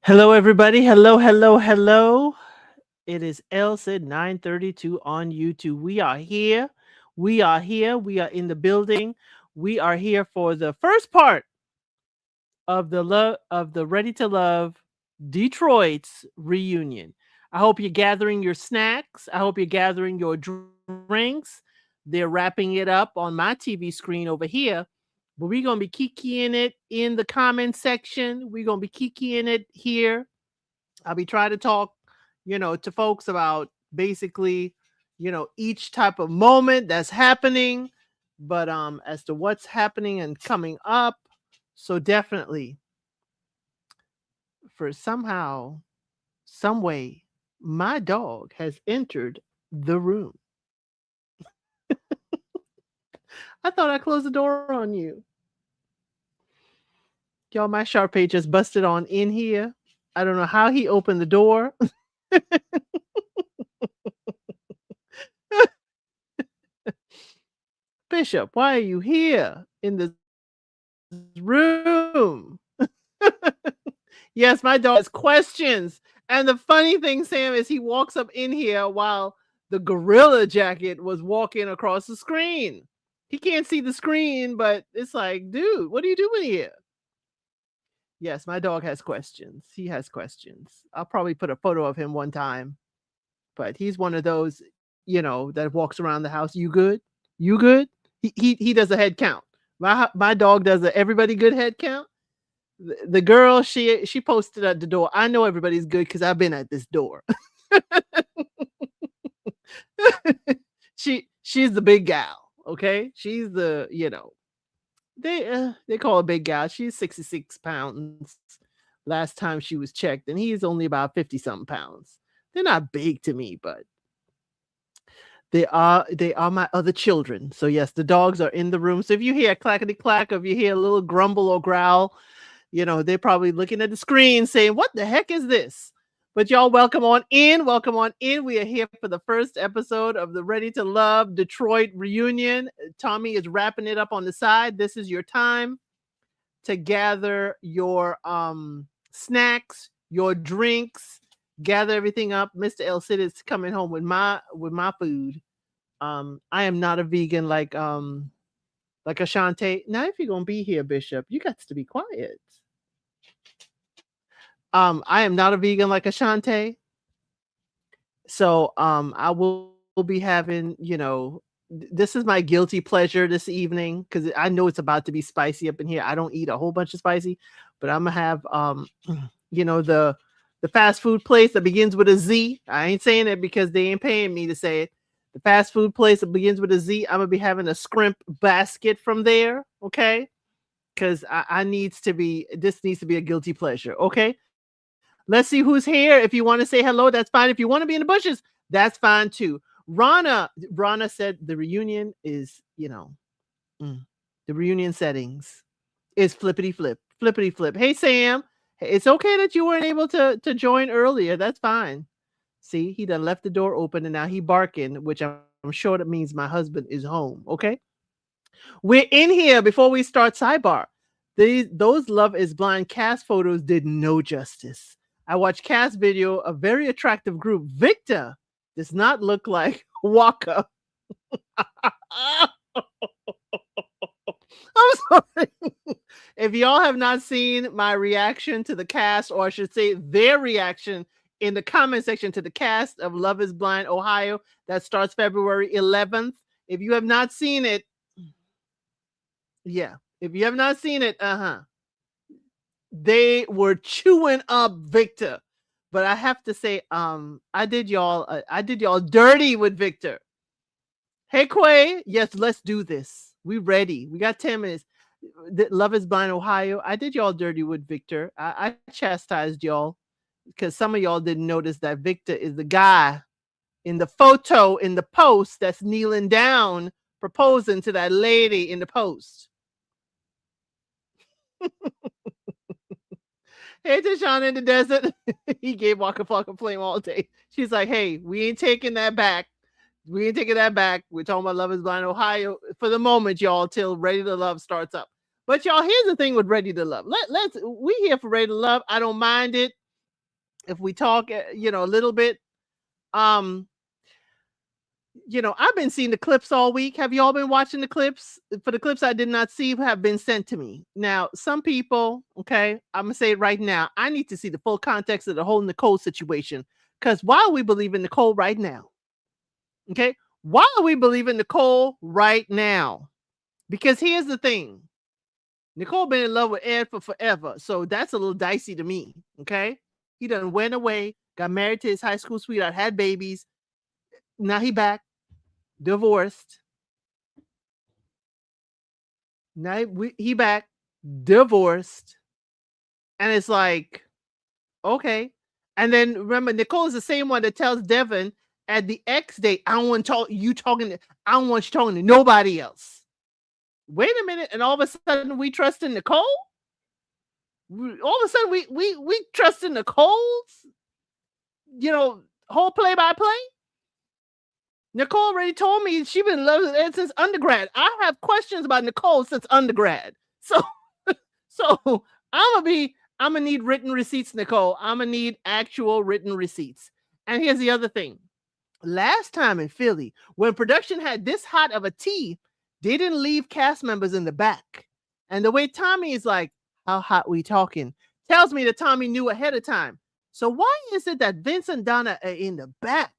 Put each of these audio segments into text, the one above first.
Hello, everybody. Hello, hello, hello. It is LCID 932 on YouTube. We are here. We are here. We are in the building. We are here for the first part of the Ready to Love Detroit's reunion. I hope you're gathering your snacks. I hope you're gathering your drinks. They're wrapping it up on my TV screen over here. But we're gonna be kikiing it in the comment section. We're gonna be kikiing it here. I'll be trying to talk, to folks about basically, each type of moment that's happening, but as to what's happening and coming up. So definitely for somehow, some way, my dog has entered the room. I thought I closed the door on you. Y'all, my Sharpay just busted on in here. I don't know how he opened the door. Bishop, why are you here in this room? Yes, my dog has questions. And the funny thing, Sam, is he walks up in here while the gorilla jacket was walking across the screen. He can't see the screen, but it's like, dude, what are you doing here? Yes, my dog has questions. He has questions. I'll probably put a photo of him one time, but he's one of those, that walks around the house. You good? You good? He does a head count. My dog does a everybody good head count. The girl, she posted at the door. I know everybody's good because I've been at this door. She's the big gal. Okay, she's they call her big gal. She's 66 pounds. Last time she was checked, and he's only about 50 something pounds. They're not big to me, but they are my other children. So yes, the dogs are in the room. So if you hear a clackety clack, or if you hear a little grumble or growl, they're probably looking at the screen saying, "What the heck is this?" But y'all, welcome on in. Welcome on in. We are here for the first episode of the Ready to Love Detroit reunion. Tommy is wrapping it up on the side. This is your time to gather your snacks, your drinks, gather everything up. Mr. El Cid is coming home with my food. I am not a vegan like Ashante. Now, if you're gonna be here, Bishop, you got to be quiet. I am not a vegan like Ashante. So I will be having, this is my guilty pleasure this evening because I know it's about to be spicy up in here. I don't eat a whole bunch of spicy, but I'm gonna have the fast food place that begins with a Z. I ain't saying it because they ain't paying me to say it. The fast food place that begins with a Z. I'm gonna be having a scrimp basket from there, okay? Because I needs to be this needs to be a guilty pleasure, okay? Let's see who's here. If you want to say hello, that's fine. If you want to be in the bushes, that's fine too. Rana said the reunion is, the reunion settings is flippity flip. Hey Sam, it's okay that you weren't able to join earlier. That's fine. See, he done left the door open and now he barking, which I'm sure that means my husband is home. Okay. We're in here before we start sidebar. Those Love is Blind cast photos did no justice. I watched cast video, a very attractive group. Victor does not look like Waka. I'm sorry. If y'all have not seen my reaction to the cast, or I should say their reaction in the comment section to the cast of Love is Blind Ohio, that starts February 11th. If you have not seen it, yeah. If you have not seen it, they were chewing up Victor. But I have to say, I did y'all dirty with Victor. Hey Quay, yes, let's do this. We ready. We got 10 minutes. Love is Blind Ohio. I did y'all dirty with Victor. I chastised y'all because some of y'all didn't notice that Victor is the guy in the photo in the post that's kneeling down proposing to that lady in the post. Hey, Deshaun in the desert. He gave Waka Flocka Flame all day. She's like, hey, we ain't taking that back. We ain't taking that back. We're talking about Love is Blind Ohio for the moment, y'all, till Ready to Love starts up. But y'all, here's the thing with Ready to Love. We here for Ready to Love. I don't mind it. if we talk, a little bit. Um, I've been seeing the clips all week. Have you all been watching the clips? For the clips I did not see have been sent to me. Now, some people, okay, I'm gonna say it right now. I need to see the full context of the whole Nicole situation. Because while we believe in Nicole right now, okay, why are we believing Nicole right now? Because here's the thing. Nicole been in love with Ed for forever. So that's a little dicey to me. Okay. He done went away, got married to his high school sweetheart, had babies. Now he back, divorced. Now he back, divorced. And it's like, okay. And then remember, Nicole is the same one that tells Devin at the X date, I don't want I don't want you talking to nobody else. Wait a minute, and all of a sudden we trust in Nicole? All of a sudden we trust in Nicole's, whole play-by-play? Nicole already told me she been in love with Ed since undergrad. I have questions about Nicole since undergrad. So so I'm gonna need written receipts, Nicole. I'm gonna need actual written receipts. And here's the other thing. Last time in Philly, when production had this hot of a tea, they didn't leave cast members in the back. And the way Tommy is like, how hot we talking, tells me that Tommy knew ahead of time. So why is it that Vince and Donna are in the back,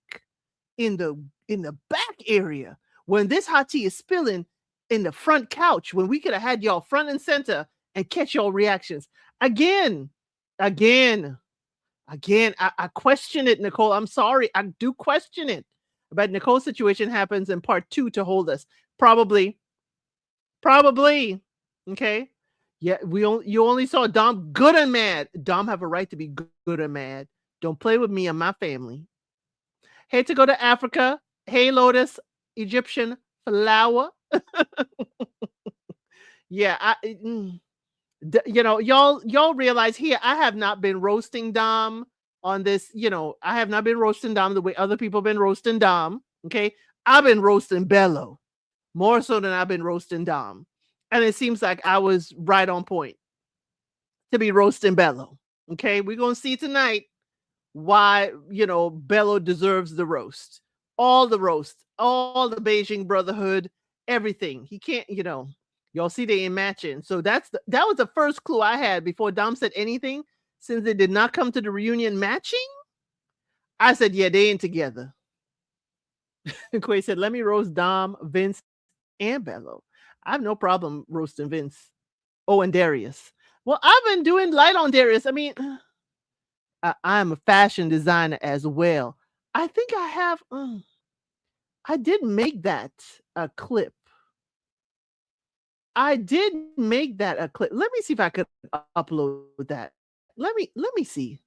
in the back area, when this hot tea is spilling in the front couch, when we could have had y'all front and center and catch y'all reactions? Again, I question it, Nicole. I'm sorry. I do question it. But Nicole's situation happens in part 2 to hold us. Probably. Okay. Yeah, you only saw Dom good and mad. Dom have a right to be good and mad. Don't play with me and my family. Hate to go to Africa. Hey, Lotus, Egyptian flower. Yeah, y'all realize here, I have not been roasting Dom on this. I have not been roasting Dom the way other people have been roasting Dom. Okay. I've been roasting Bello more so than I've been roasting Dom. And it seems like I was right on point to be roasting Bello. Okay. We're going to see tonight why, Bello deserves the roast. All the roast, all the Beijing Brotherhood, everything. He can't, y'all see they ain't matching. So that was the first clue I had before Dom said anything. Since they did not come to the reunion matching, I said, yeah, they ain't together. Quay said, let me roast Dom, Vince, and Bello. I have no problem roasting Vince. Oh, and Darius. Well, I've been doing light on Darius. I mean, I'm a fashion designer as well. I think I have. I did make that a clip. I did make that a clip. Let me see if I could upload that. Let me see.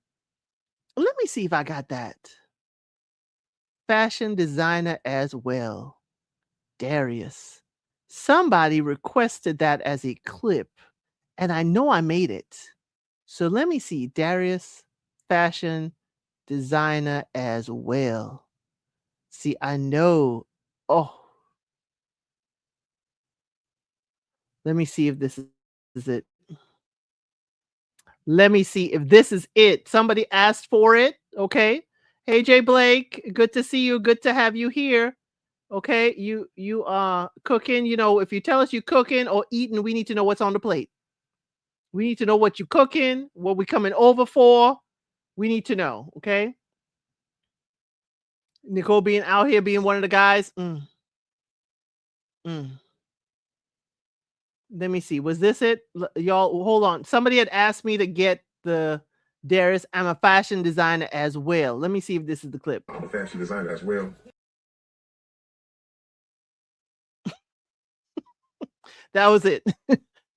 Let me see if I got that. Fashion designer as well. Darius. Somebody requested that as a clip, and I know I made it. So let me see. Darius, fashion designer as well. See, I know. Oh, let me see if this is it. Let me see if this is it. Somebody asked for it. Okay. Hey, Jay Blake. Good to see you. Good to have you here. Okay. You cooking. If you tell us you cooking or eating, we need to know what's on the plate. We need to know what you cooking, what we coming over for. We need to know. Okay. Nicole being out here being one of the guys. Let me see. Was this it? Y'all, hold on. Somebody had asked me to get the Darius. I'm a fashion designer as well. Let me see if this is the clip. I'm a fashion designer as well. That was it.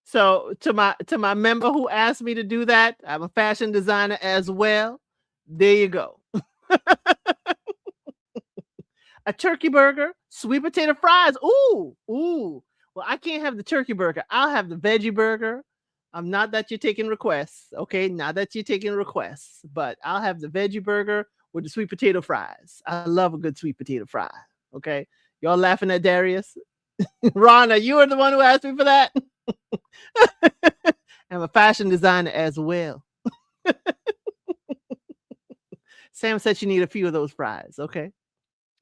So to my member who asked me to do that, I'm a fashion designer as well. There you go. A turkey burger, sweet potato fries. Ooh. Well, I can't have the turkey burger. I'll have the veggie burger. I'm not that you're taking requests. Okay. Not that you're taking requests, but I'll have the veggie burger with the sweet potato fries. I love a good sweet potato fry. Okay. Y'all laughing at Darius? Rana, you were the one who asked me for that. I'm a fashion designer as well. Sam said she need a few of those fries. Okay.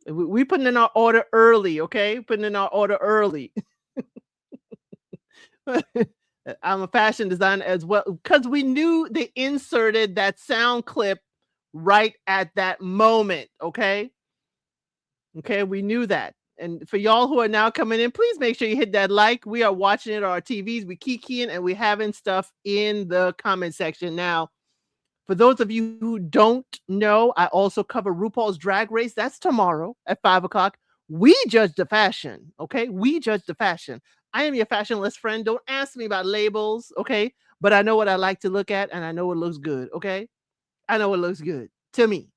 We putting in our order early. Okay. Putting in our order early. I'm a fashion designer as well because we knew they inserted that sound clip right at that moment. Okay. Okay. We knew that. And for y'all who are now coming in, please make sure you hit that like. We are watching it on our TVs. We kikiing and we having stuff in the comment section. Now, for those of you who don't know, I also cover RuPaul's Drag Race. That's tomorrow at 5 o'clock. We judge the fashion. Okay. We judge the fashion. I am your fashionless friend. Don't ask me about labels. Okay. But I know what I like to look at and I know it looks good. Okay. I know it looks good to me.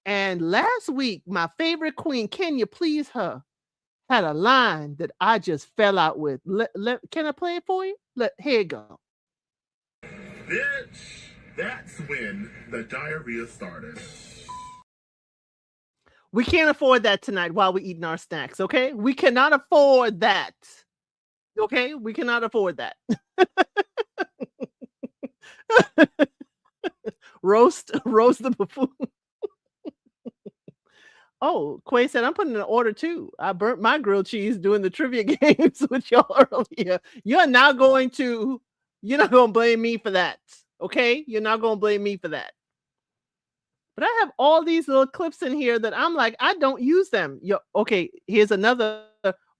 And last week, my favorite queen, can you please her, had a line that I just fell out with. Can I play it for you? Here you go. Bitch, that's when the diarrhea started. We can't afford that tonight while we're eating our snacks, okay? We cannot afford that. Okay? We cannot afford that. roast the buffoon. Oh, Quay said, I'm putting an order too. I burnt my grilled cheese doing the trivia games with y'all earlier. You're not going to blame me for that. Okay? You're not going to blame me for that. But I have all these little clips in here that I'm like, I don't use them. Okay, here's another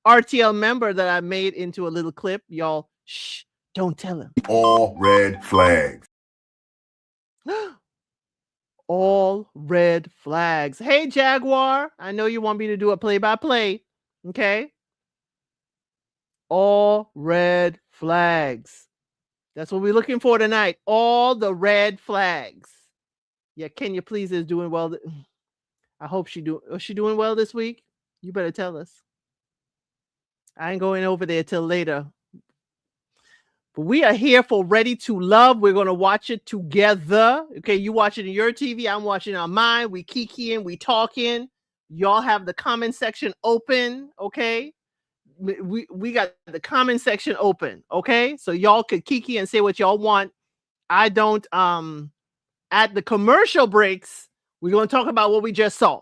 RTL member that I made into a little clip. Y'all, shh, don't tell him. All red flags. All red flags. Hey, Jaguar. I know you want me to do a play-by-play. Okay. All red flags. That's what we're looking for tonight. All the red flags. Yeah, Kenya, please, is doing well. I hope is she doing well this week? You better tell us. I ain't going over there till later. But we are here for Ready to Love. We're going to watch it together. Okay, you watch it in your TV. I'm watching on mine. We kikiing, we talking. Y'all have the comment section open. Okay, we got the comment section open. Okay, so y'all could kiki and say what y'all want. I don't. At the commercial breaks, we're going to talk about what we just saw.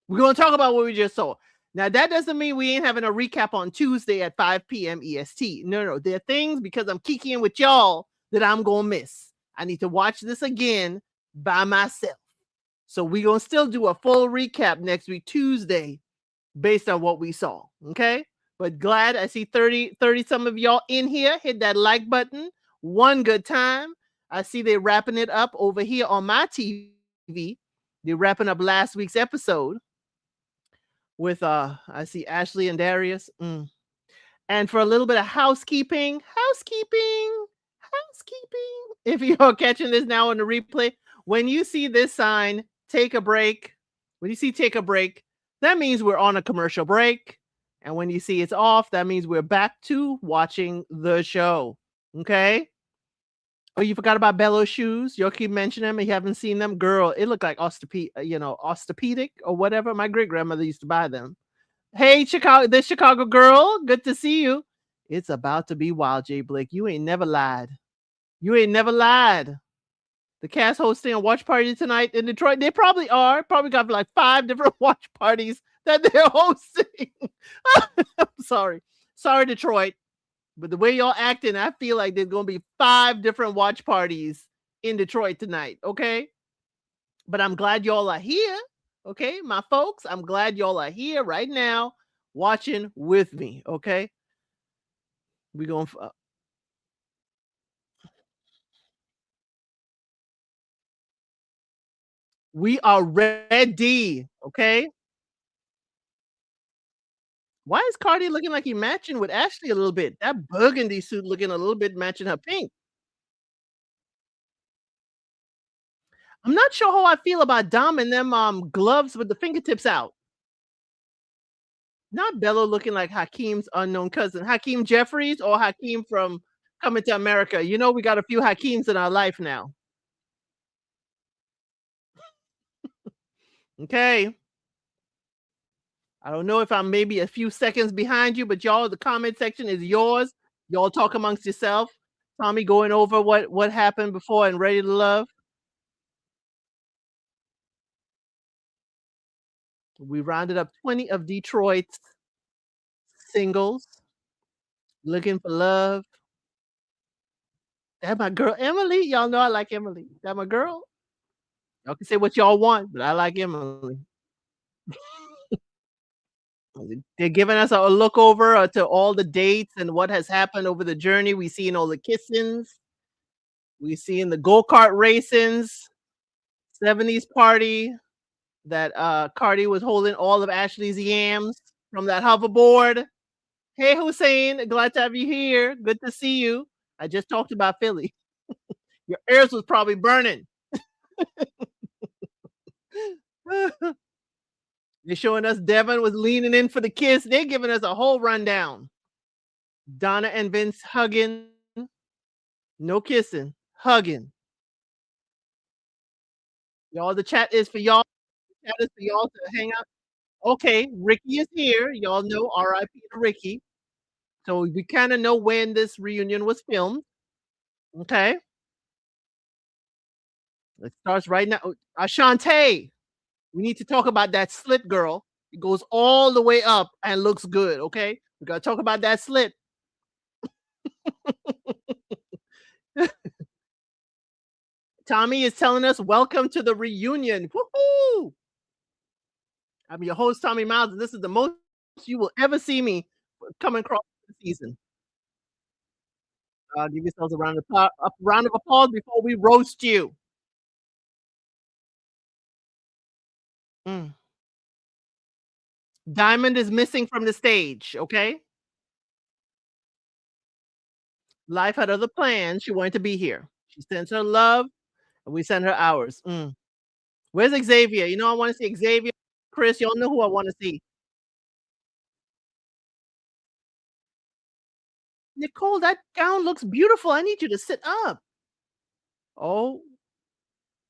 We're going to talk about what we just saw. Now, that doesn't mean we ain't having a recap on Tuesday at 5 p.m. EST. No. There are things because I'm kikiing with y'all that I'm going to miss. I need to watch this again by myself. So we're going to still do a full recap next week, Tuesday, based on what we saw. Okay? But glad I see 30 some of y'all in here. Hit that like button. One good time. I see they're wrapping it up over here on my TV. They're wrapping up last week's episode with I see Ashley and Darius. And for a little bit of housekeeping. If you're catching this now on the replay, when you see this sign, take a break. When you see take a break, that means we're on a commercial break. And when you see it's off, that means we're back to watching the show. Okay? Oh, you forgot about Bello's shoes? You'll keep mentioning them and you haven't seen them? Girl, it looked like orthopedic or whatever. My great-grandmother used to buy them. Hey, this Chicago girl. Good to see you. It's about to be wild, Jay Blake. You ain't never lied. The cast hosting a watch party tonight in Detroit. They probably are. Probably got like 5 different watch parties that they're hosting. I'm sorry. Sorry, Detroit. But the way y'all acting, I feel like there's going to be 5 different watch parties in Detroit tonight. Okay. But I'm glad y'all are here. Okay. My folks, I'm glad y'all are here right now watching with me. Okay. We're going we are ready. Okay. Why is Cardi looking like he matching with Ashley a little bit? That burgundy suit looking a little bit matching her pink. I'm not sure how I feel about Dom and them gloves with the fingertips out. Not Bello looking like Hakeem's unknown cousin. Hakeem Jeffries or Hakeem from Coming to America. You know we got a few Hakeems in our life now. Okay. I don't know if I'm maybe a few seconds behind you, but y'all, the comment section is yours. Y'all talk amongst yourself. Tommy going over what happened before and Ready to Love. We rounded up 20 of Detroit's singles, looking for love. That my girl Emily. Y'all know I like Emily. That my girl. Y'all can say what y'all want, but I like Emily. They're giving us a look over to all the dates and what has happened over the journey. We seeing all the kissings. We seeing the go-kart racings, 70s party that Cardi was holding all of Ashley's yams from that hoverboard. Hey Hussein, glad to have you here. Good to see you. I just talked about Philly. Your ears was probably burning. They're showing us Devin was leaning in for the kiss. They're giving us a whole rundown. Donna and Vince hugging. No kissing, hugging. Y'all, the chat is for y'all. The chat is for y'all to hang out. Okay, Ricky is here. Y'all know RIP to Ricky. So we kind of know when this reunion was filmed. Okay. It starts right now. Ashante, we need to talk about that slit, girl. It goes all the way up and looks good. Okay. We got to talk about that slit. Tommy is telling us, welcome to the reunion. Woohoo! I'm your host, Tommy Miles, and this is the most you will ever see me coming across the season. Give yourselves a round of applause before we roast you. Mm. Diamond is missing from the stage, okay? Life had other plans. She wanted to be here. She sends her love, and we send her ours. Mm. Where's Xavier? You know, I want to see Xavier. Chris, y'all know who I want to see. Nicole, that gown looks beautiful. I need you to sit up. Oh,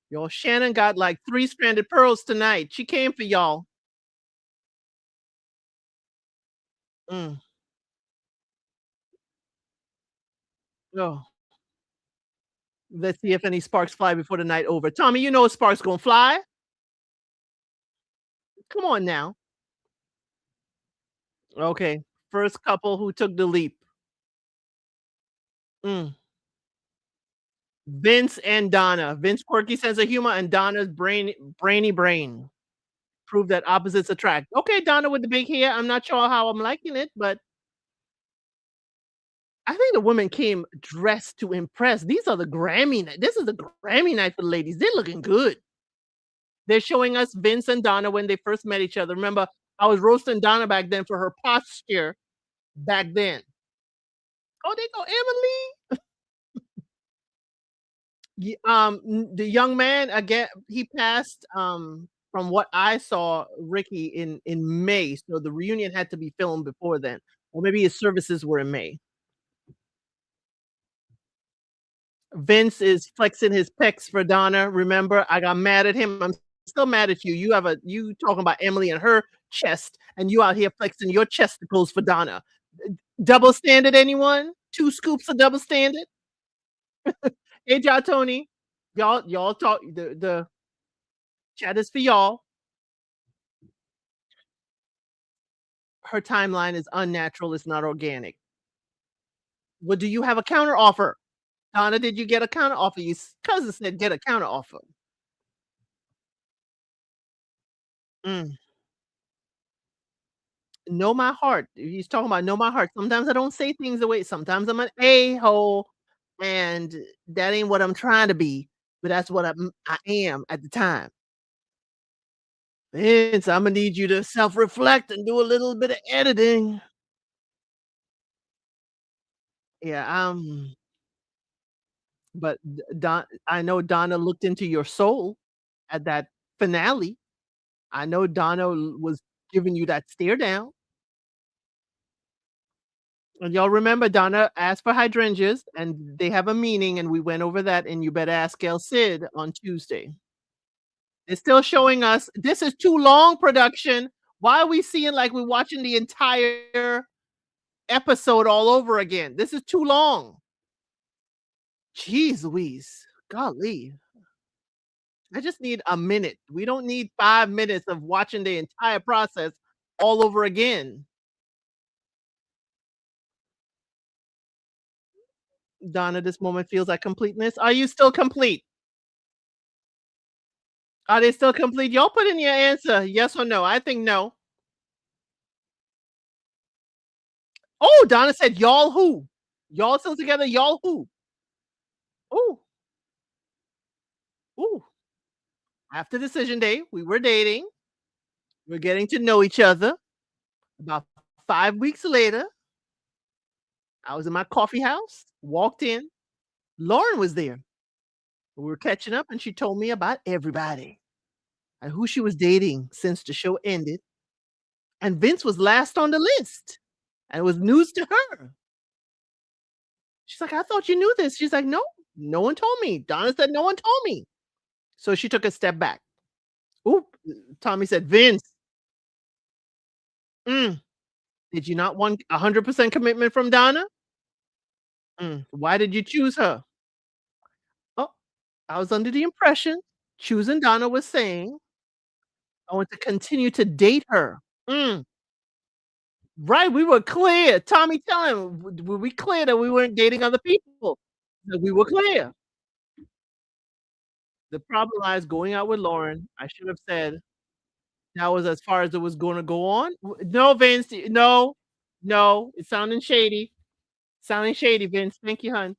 y'all, Shannon got like 3 stranded pearls tonight. She came for y'all. Mm. Oh, let's see if any sparks fly before the night over. Tommy, you know a sparks gonna fly. Come on now. Okay, first couple who took the leap. Mm. Vince and Donna. Vince quirky sense of humor and Donna's brainy brain. Prove that opposites attract. Okay, Donna with the big hair. I'm not sure how I'm liking it, but I think the women came dressed to impress. These are the Grammy night. This is the Grammy night for the ladies. They're looking good. They're showing us Vince and Donna when they first met each other. Remember, I was roasting Donna back then for her posture back then. Oh, they go Emily. The young man again, he passed. From what I saw, Ricky in May, so the reunion had to be filmed before then, or maybe his services were in May. Vince is flexing his pecs for Donna. Remember, I got mad at him. I'm still mad at you. You talking about Emily and her chest, and you out here flexing your chesticles for Donna. Double standard, anyone? 2 scoops of double standard? Hey, y'all, Tony. Y'all talk. The chat is for y'all. Her timeline is unnatural. It's not organic. Well, do you have a counter offer? Donna, did you get a counter offer? Your cousin said get a counter offer. Mm. Know my heart. He's talking about know my heart. Sometimes I don't say things the way. Sometimes I'm an a-hole, and that ain't what I'm trying to be, but that's what I am at the time. Vince, Imma need you to self-reflect and do a little bit of editing. Yeah, but I know Donna looked into your soul at that finale. I know Donna was giving you that stare down. And y'all remember Donna asked for hydrangeas, and they have a meaning, and we went over that, and you better ask El Cid on Tuesday. It's still showing us this is too long production. Why are we seeing like we're watching the entire episode all over again? This is too long. Jeez Louise. Golly. I just need a minute. We don't need 5 minutes of watching the entire process all over again. Donna, this moment feels like completeness. Are you still complete? Are they still complete? Y'all put in your answer, yes or no. I think no. Oh, Donna said, "Y'all who? Y'all still together? Y'all who?" Ooh, ooh. After decision day, we were dating. We're getting to know each other. About 5 weeks later, I was in my coffee house, walked in. Lauren was there. We were catching up, and she told me about everybody and who she was dating since the show ended. And Vince was last on the list, and it was news to her. She's like, "I thought you knew this." She's like, "No, no one told me." Donna said, "No one told me." So she took a step back. Oop, Tommy said, "Vince, mm, did you not want 100% commitment from Donna? Why did you choose her?" Oh, I was under the impression choosing Donna was saying I want to continue to date her. Mm, right, we were clear. Tommy, tell him, were we clear that we weren't dating other people? That we were clear. The problem lies going out with Lauren. I should have said that was as far as it was gonna go on. No, Vince, no, no, it's sounding shady. Sounding shady, Vince. Thank you, hon.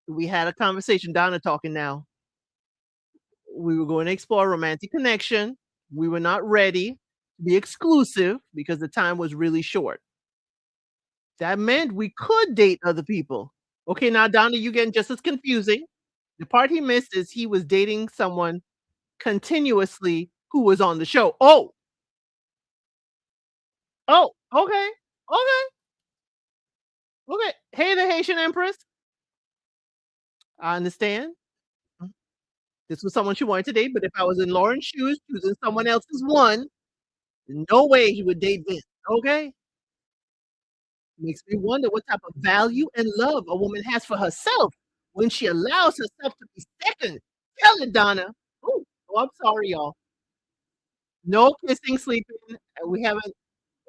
We had a conversation, Donna talking now. We were going to explore a romantic connection. We were not ready to be exclusive because the time was really short. That meant we could date other people. Okay, now Donna, you getting just as confusing. The part he missed is he was dating someone continuously who was on the show. Oh, oh, okay, okay, okay. Hey, the Haitian Empress. I understand. Mm, this was someone she wanted to date, but if I was in Lauren's shoes, choosing someone else's one, no way he would date Vince. Okay, makes me wonder what type of value and love a woman has for herself when she allows herself to be second. Tell it, Donna. Ooh, oh, I'm sorry, y'all. No kissing, sleeping, and we haven't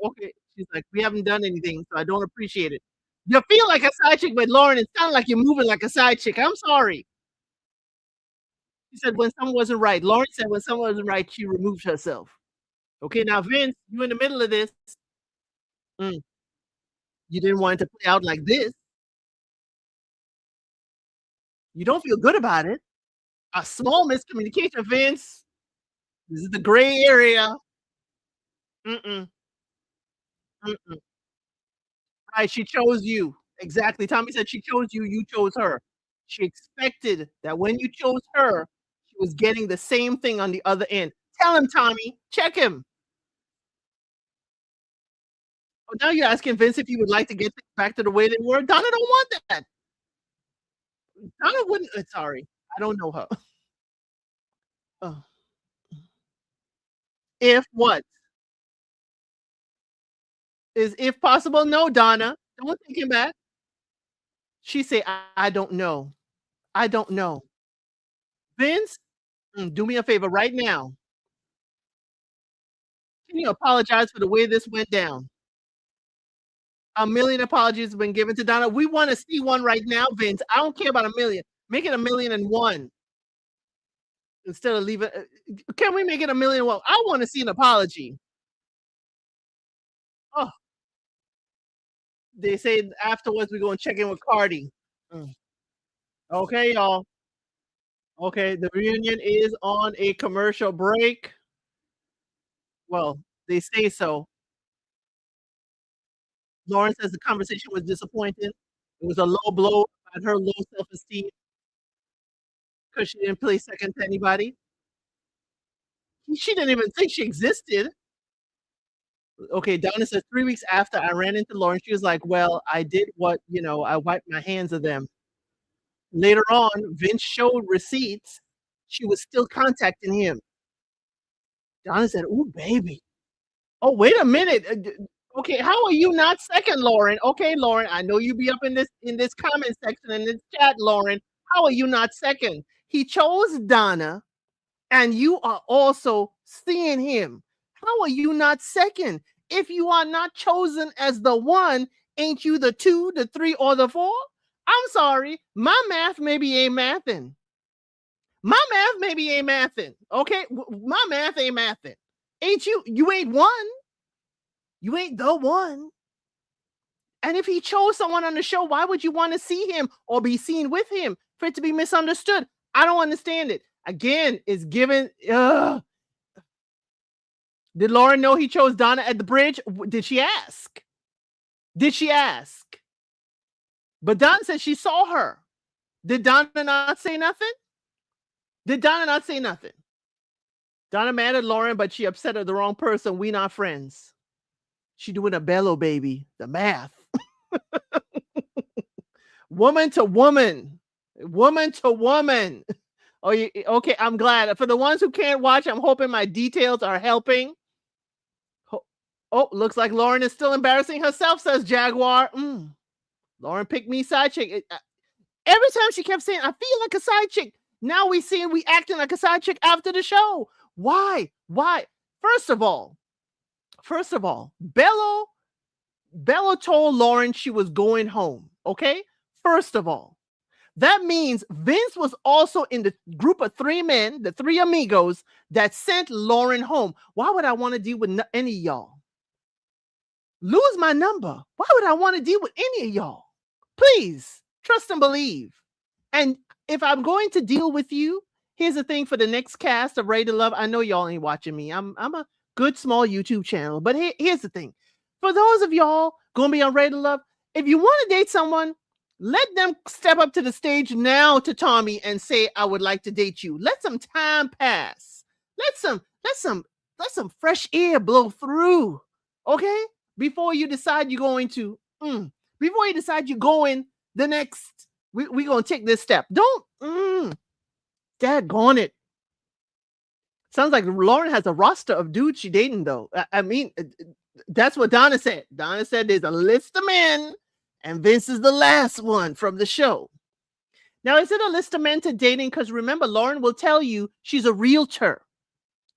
okay. She's like, "We haven't done anything, so I don't appreciate it." You feel like a side chick, but Lauren, it sounded like you're moving like a side chick. I'm sorry. She said when someone wasn't right. Lauren said when someone wasn't right, she removed herself. Okay, now Vince, you in the middle of this. Mm, you didn't want it to play out like this. You don't feel good about it. A small miscommunication, Vince. This is the gray area. Mm-mm, mm-mm. Right, she chose you. Exactly. Tommy said she chose you, you chose her. She expected that when you chose her, she was getting the same thing on the other end. Tell him, Tommy. Check him. Oh, now you're asking Vince if he would like to get things back to the way they were. Donna don't want that. Donna wouldn't sorry. I don't know her. Oh. If what? Is if possible? No, Donna. Don't take him back. She say, I don't know. I don't know. Vince, do me a favor right now. Can you apologize for the way this went down? A million apologies have been given to Donna. We wanna see one right now, Vince. I don't care about a million. Make it 1,000,001 instead of leaving can we make it 1,000,001? I wanna see an apology. Oh, they say afterwards we gonna check in with Cardi. Mm. Okay, y'all. Okay, the reunion is on a commercial break. Well, they say so. Lauren says the conversation was disappointing. It was a low blow at her low self-esteem because she didn't play second to anybody. She didn't even think she existed. Okay, Donna says 3 weeks after I ran into Lauren, she was like, "Well, I did what, I wiped my hands of them." Later on, Vince showed receipts. She was still contacting him. Donna said, "Ooh, baby." Oh, wait a minute. Okay, how are you not second, Lauren? Okay, Lauren, I know you be up in this comment section in this chat, Lauren. How are you not second? He chose Donna and you are also seeing him. How are you not second? If you are not chosen as the one, ain't you the two, the three, or the four? I'm sorry, my math maybe ain't mathing. My math maybe ain't mathing. Okay, my math ain't mathing. Ain't you? You ain't one. You ain't the one. And if he chose someone on the show, why would you want to see him or be seen with him for it to be misunderstood? I don't understand it. Again, it's given. Did Lauren know he chose Donna at the bridge? Did she ask? Did she ask? But Donna said she saw her. Did Donna not say nothing? Did Donna not say nothing? Donna mad at Lauren, but she upset at the wrong person. We not friends. She doing a bellow baby. The math. Woman to woman. Woman to woman. Oh, okay. I'm glad. For the ones who can't watch, I'm hoping my details are helping. Oh, looks like Lauren is still embarrassing herself, says Jaguar. Lauren picked me side chick. Every time she kept saying, I feel like a side chick. Now we acting like a side chick after the show. Why? Why? First of all, Bello told Lauren she was going home. Okay. First of all, that means Vince was also in the group of three men, the three amigos that sent Lauren home. Why would I want to deal with any of y'all? Lose my number. Why would I want to deal with any of y'all? Please trust and believe. And if I'm going to deal with you, here's the thing for the next cast of Ready to Love. I know y'all ain't watching me. I'm a good small YouTube channel, but here's the thing. For those of y'all going to be on Ready to Love, if you want to date someone, let them step up to the stage now to Tommy and say, I would like to date you. Let some time pass. Let some fresh air blow through. Okay? Before you decide you're going to, before you decide you're going the next, we're going to take this step. Don't, daggone it. Sounds like Lauren has a roster of dudes she dating, though. I mean, that's what Donna said. Donna said there's a list of men, and Vince is the last one from the show. Now, is it a list of men to dating? Because remember, Lauren will tell you she's a realtor.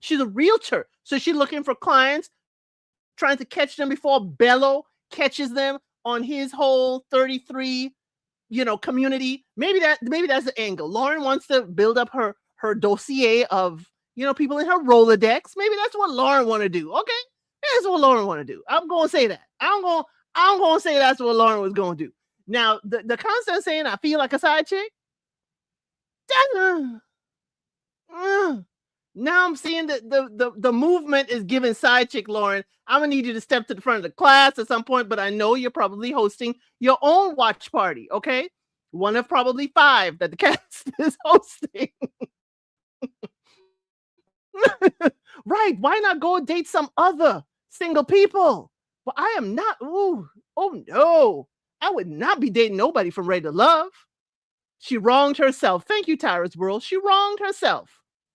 She's a realtor. So she's looking for clients, trying to catch them before Bello catches them on his whole 33, community. Maybe that's the angle. Lauren wants to build up her dossier of, people in her Rolodex. Maybe that's what Lauren want to do. Okay. That's what Lauren want to do. I'm going to say that. I'm going to say that's what Lauren was going to do. Now, the constant saying, I feel like a side chick. Now I'm seeing that the movement is giving side chick Lauren. I'm gonna need you to step to the front of the class at some point, but I know you're probably hosting your own watch party, okay? One of probably 5 that the cast is hosting. Right? Why not go date some other single people? Well, I am not. Oh no, I would not be dating nobody from Ready to Love. She wronged herself. Thank you, Tyra's World. She wronged herself.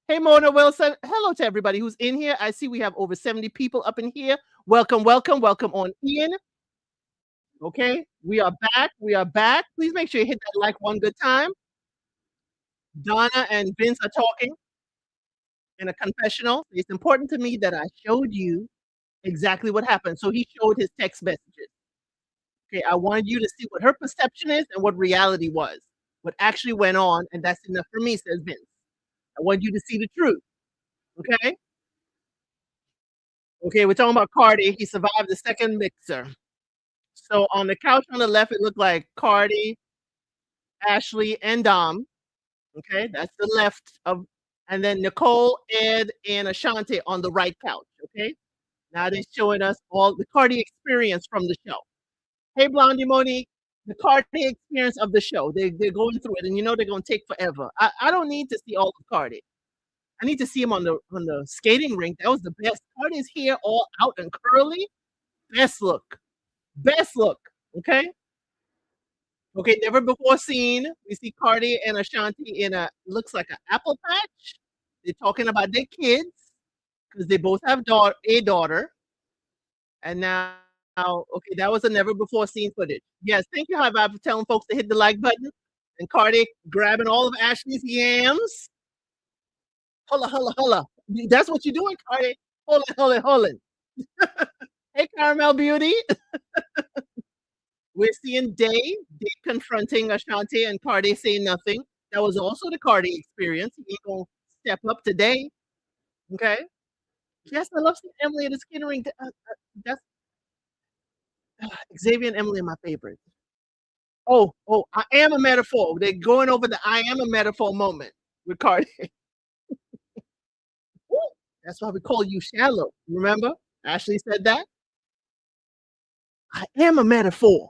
Hey, Mona Wilson. Hello to everybody who's in here. I see we have over 70 people up in here. Welcome on in. Okay, we are back. Please make sure you hit that like one good time. Donna and Vince are talking in a confessional. It's important to me that I showed you exactly what happened. So he showed his text messages. Okay, I wanted you to see what her perception is and what reality was, what actually went on, and that's enough for me, says Vince. I want you to see the truth. Okay? Okay, we're talking about Cardi. He survived the second mixer. So on the couch on the left, it looked like Cardi, Ashley, and Dom. Okay, that's the left of, and then Nicole, Ed, and Ashante on the right couch. Okay, now they're showing us all the Cardi experience from the show. Hey, Blondie Monique, the Cardi experience of the show. They're going through it, and they're going to take forever. I don't need to see all of Cardi. I need to see him on the skating rink. That was the best. Cardi's hair all out and curly. Best look. Best look. Okay. Okay. Never before seen. We see Cardi and Ashanti in looks like an apple patch. They're talking about their kids because they both have a daughter. And now, okay, that was a never before seen footage. Yes. Thank you, High Vibe, for telling folks to hit the like button. And Cardi grabbing all of Ashley's yams. Holla, holla, holla. That's what you're doing, Cardi. Hold it. Hey, Caramel Beauty. We're seeing Day confronting Ashanti and Cardi saying nothing. That was also the Cardi experience. He gonna step up today. Okay. Yes, I love seeing Emily at the skittering. That's Xavier and Emily are my favorite. Oh, I am a metaphor. They're going over the I am a metaphor moment with Cardi. Woo! That's why we call you shallow. Remember? Ashley said that. I am a metaphor.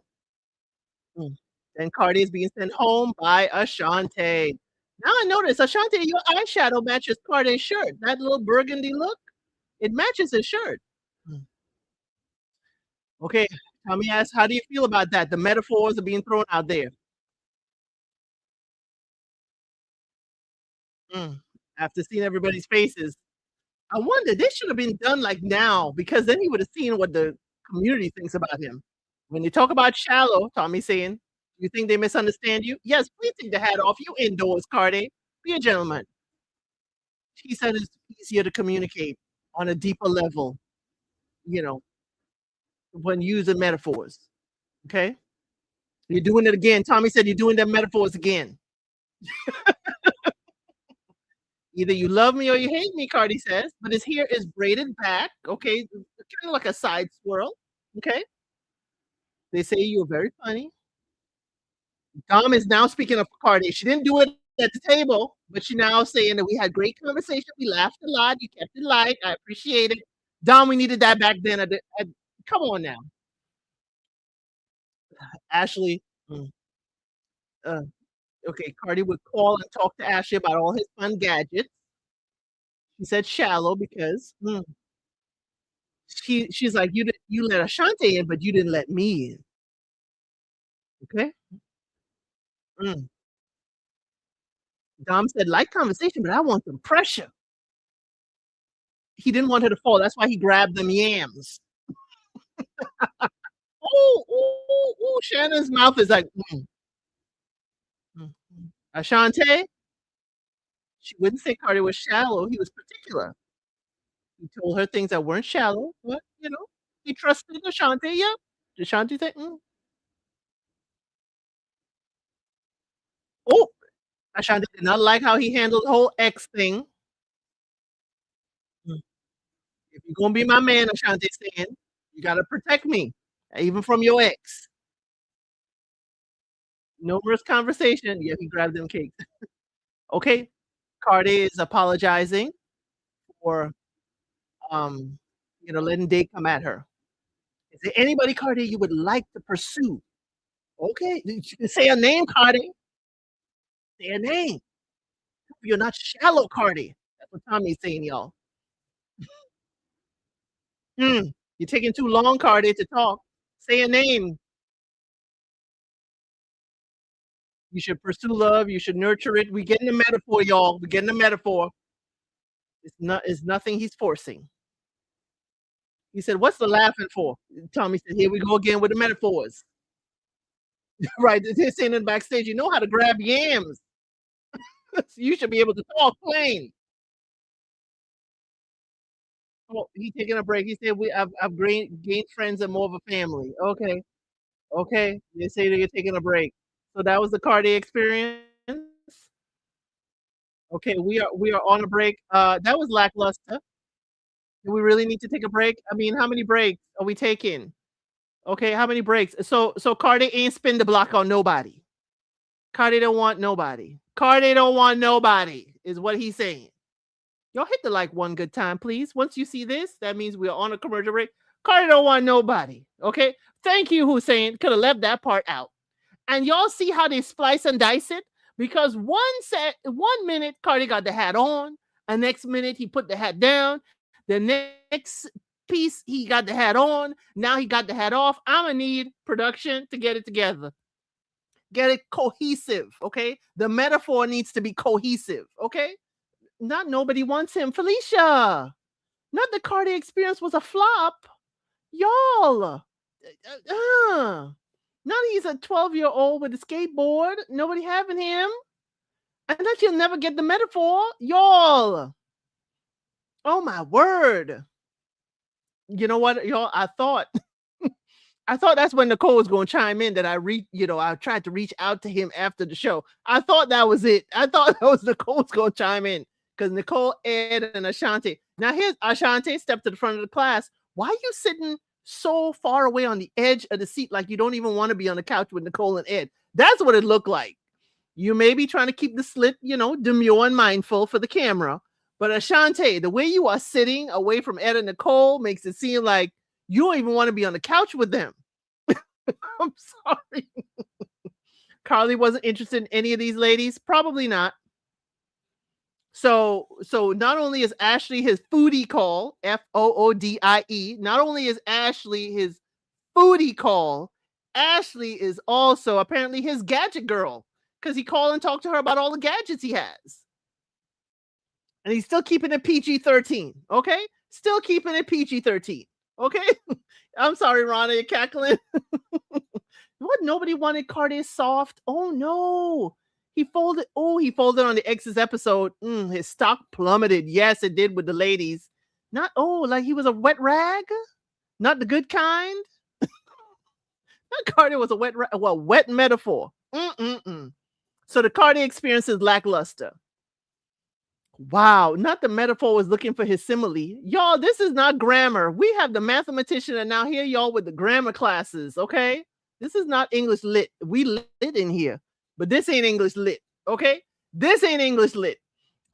Mm. Then Cardi is being sent home by Ashanti. Now I notice, Ashanti, your eyeshadow matches Cardi's shirt. That little burgundy look, it matches his shirt. Mm. Okay, Tommy asks, how do you feel about that? The metaphors are being thrown out there. Mm. After seeing everybody's faces, I wonder, this should have been done like now because then he would have seen what the community thinks about him. When you talk about shallow, Tommy's saying, you think they misunderstand you? Yes, please take the hat off. You indoors, Cardi. Be a gentleman. He said it's easier to communicate on a deeper level, you know, when using metaphors. Okay? You're doing it again. Tommy said you're doing them metaphors again. Either you love me or you hate me, Cardi says, but his hair is braided back. Okay, kind of like a side swirl. Okay. They say you're very funny. Dom is now speaking of Cardi. She didn't do it at the table, but she now saying that we had great conversation. We laughed a lot. You kept it light. I appreciate it. Dom, we needed that back then. Come on now. Ashley. mm, uh, okay, Cardi would call and talk to Ashley about all his fun gadgets. She said shallow because she's like, you let Ashanti in, but you didn't let me in. Okay. Mm. Dom said, light conversation, but I want some pressure. He didn't want her to fall. That's why he grabbed them yams. Ooh, ooh, ooh. Shannon's mouth is like, Ashante, she wouldn't say Cardi was shallow. He was particular. He told her things that weren't shallow, but he trusted Ashante. Yep. Ashanti said, oh, Ashanti did not like how he handled the whole ex thing. Mm. If you're gonna be my man, Ashanti saying, you gotta protect me, even from your ex. Numerous conversation. Yeah, he grabbed them cakes. Okay, Cardi is apologizing for letting Day come at her. Is there anybody, Cardi, you would like to pursue? Okay, you can say a name, Cardi. Say a name. You're not shallow, Cardi. That's what Tommy's saying, y'all. You're taking too long, Cardi, to talk. Say a name. You should pursue love. You should nurture it. We getting the metaphor, y'all. We getting the metaphor. It's nothing he's forcing. He said, "What's the laughing for?" Tommy said, "Here we go again with the metaphors." Right? They're saying in backstage, you know how to grab yams. You should be able to talk plain. Oh, he taking a break. He said, I've gained friends and more of a family." Okay, okay. They say they're taking a break. So that was the Cardi experience. Okay, we are on a break. That was lackluster. Do we really need to take a break? I mean, how many breaks are we taking? Okay, how many breaks? So Cardi ain't spin the block on nobody. Cardi don't want nobody. Cardi don't want nobody, is what he's saying. Y'all hit the like one good time, please. Once you see this, that means we're on a commercial break. Cardi don't want nobody. Okay. Thank you, Hussein. Could have left that part out. And y'all see how they splice and dice it? Because 1 minute Cardi got the hat on, and next minute he put the hat down. The next piece he got the hat on. Now he got the hat off. I'ma need production to get it together. Get it cohesive, okay? The metaphor needs to be cohesive, okay? Not nobody wants him. Felicia, not the Cardi experience was a flop. Y'all. Now he's a 12-year-old with a skateboard. Nobody having him. And that you'll never get the metaphor. Y'all. Oh my word. You know what, y'all? I thought that's when Nicole was gonna chime in that I tried to reach out to him after the show. I thought that was it. I thought that was Nicole was gonna chime in because Nicole, Ed, and Ashanti. Now here's Ashanti, step to the front of the class. Why are you sitting so far away on the edge of the seat like you don't even want to be on the couch with Nicole and Ed? That's what it looked like. You may be trying to keep the slit, demure and mindful for the camera. But Ashante, the way you are sitting away from Ed and Nicole makes it seem like you don't even want to be on the couch with them. I'm sorry. Carly wasn't interested in any of these ladies. Probably not. So not only is Ashley his foodie call, Foodie, not only is Ashley his foodie call, Ashley is also apparently his gadget girl because he called and talked to her about all the gadgets he has. And he's still keeping it PG-13, okay? Still keeping it PG-13, okay? I'm sorry, Ronna, you're cackling. What? Nobody wanted Cartier soft? Oh no. He folded on the ex's episode. His stock plummeted. Yes, it did with the ladies. Not like he was a wet rag? Not the good kind? Not Cartier was a wet metaphor. So the Cartier experience is lackluster. Wow, not the metaphor was looking for his simile. Y'all, this is not grammar. We have the mathematician and now here y'all with the grammar classes, okay? This is not English lit. We lit in here, but this ain't English lit, okay? This ain't English lit.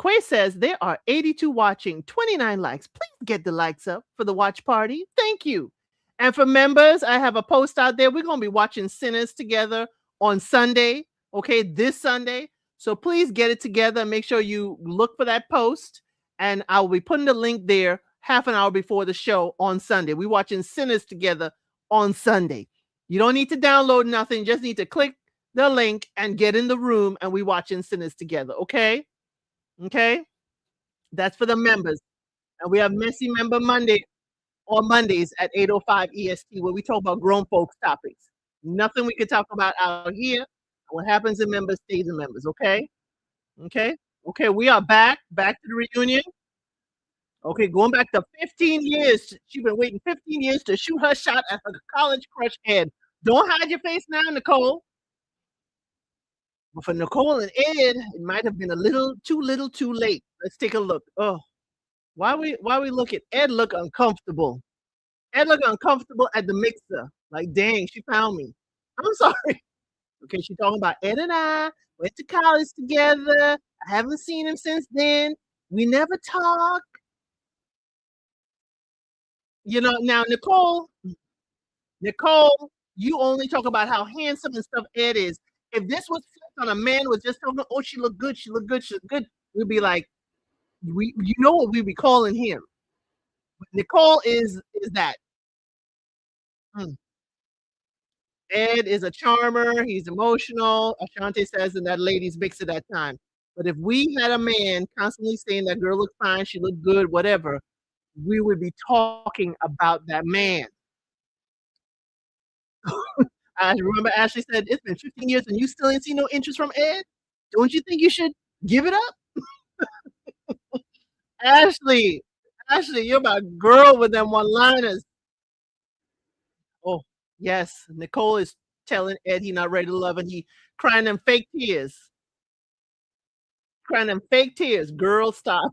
Quay says there are 82 watching, 29 likes. Please get the likes up for the watch party. Thank you. And for members, I have a post out there. We're going to be watching Sinners together on Sunday, okay? This Sunday. So please get it together. Make sure you look for that post. And I will be putting the link there half an hour before the show on Sunday. We're watching Sinners together on Sunday. You don't need to download nothing. Just need to click the link and get in the room and we watching Sinners together. Okay? Okay? That's for the members. And we have Messy Member Monday on Mondays at 8:05 EST where we talk about grown folks topics. Nothing we can talk about out here. What happens in members stays in members, okay? Okay. Okay, we are back to the reunion. Okay, going back to 15 years. She's been waiting 15 years to shoot her shot at her college crush Ed. Don't hide your face now, Nicole. But for Nicole and Ed, it might have been a little too late. Let's take a look. Oh, why we look at Ed look uncomfortable. Ed look uncomfortable at the mixer. Like, dang, she found me. I'm sorry. Okay, she's talking about Ed and I went to college together. I haven't seen him since then. We never talk. Now Nicole, you only talk about how handsome and stuff Ed is. If this was flipped on a man was just talking, oh, she looked good, she looked good, she looked good, we'd be like, you know what we'd be calling him. But Nicole is that. Mm. Ed is a charmer. He's emotional. Ashanti says, and that lady's mix at that time. But if we had a man constantly saying that girl looked fine, she looked good, whatever, we would be talking about that man. I remember Ashley said, it's been 15 years and you still ain't seen no interest from Ed? Don't you think you should give it up? Ashley, you're my girl with them one-liners. Oh, yes. Nicole is telling Ed he not ready to love and he crying them fake tears. Crying them fake tears. Girl, stop.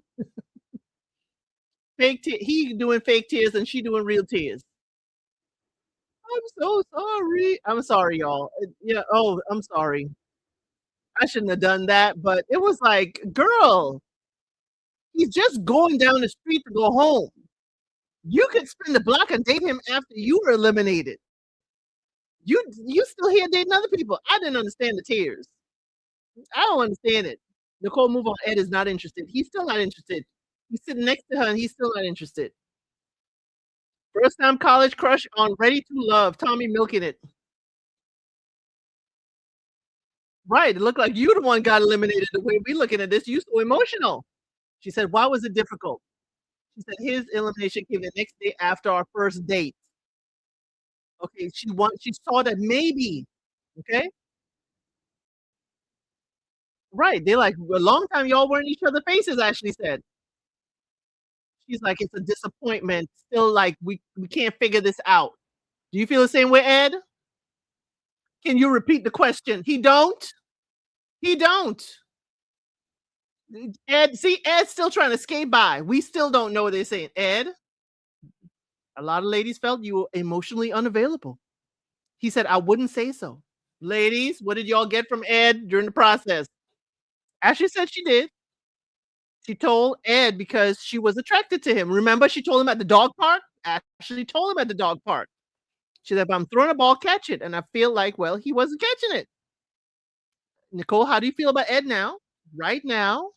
Fake tears. He doing fake tears and she doing real tears. I'm so sorry. I'm sorry, y'all. Yeah. Oh, I'm sorry. I shouldn't have done that, but it was like, girl, he's just going down the street to go home. You could spin the block and date him after you were eliminated. You still here dating other people. I didn't understand the tears. I don't understand it. Nicole, move on. Ed is not interested. He's still not interested. He's sitting next to her and he's still not interested. First time college crush on Ready to Love. Tommy milking it. Right. It looked like you the one got eliminated the way we looking at this. You so emotional. She said, why was it difficult? She said his elimination came the next day after our first date. Okay, she saw that maybe. Okay. Right. They're like a long time y'all weren't each other faces, Ashley said. She's like, "It's a disappointment. Still, like, we can't figure this out." Do you feel the same way, Ed? Can you repeat the question? He don't? He don't. Ed, see, Ed's still trying to skate by. We still don't know what they're saying. Ed, a lot of ladies felt you were emotionally unavailable. He said, "I wouldn't say so." Ladies, what did y'all get from Ed during the process? Ashley said she did. She told Ed because she was attracted to him. Remember, she told him at the dog park? Ashley told him at the dog park. She said, "If I'm throwing a ball, catch it." And I feel like, well, he wasn't catching it. Nicole, how do you feel about Ed now? Right now,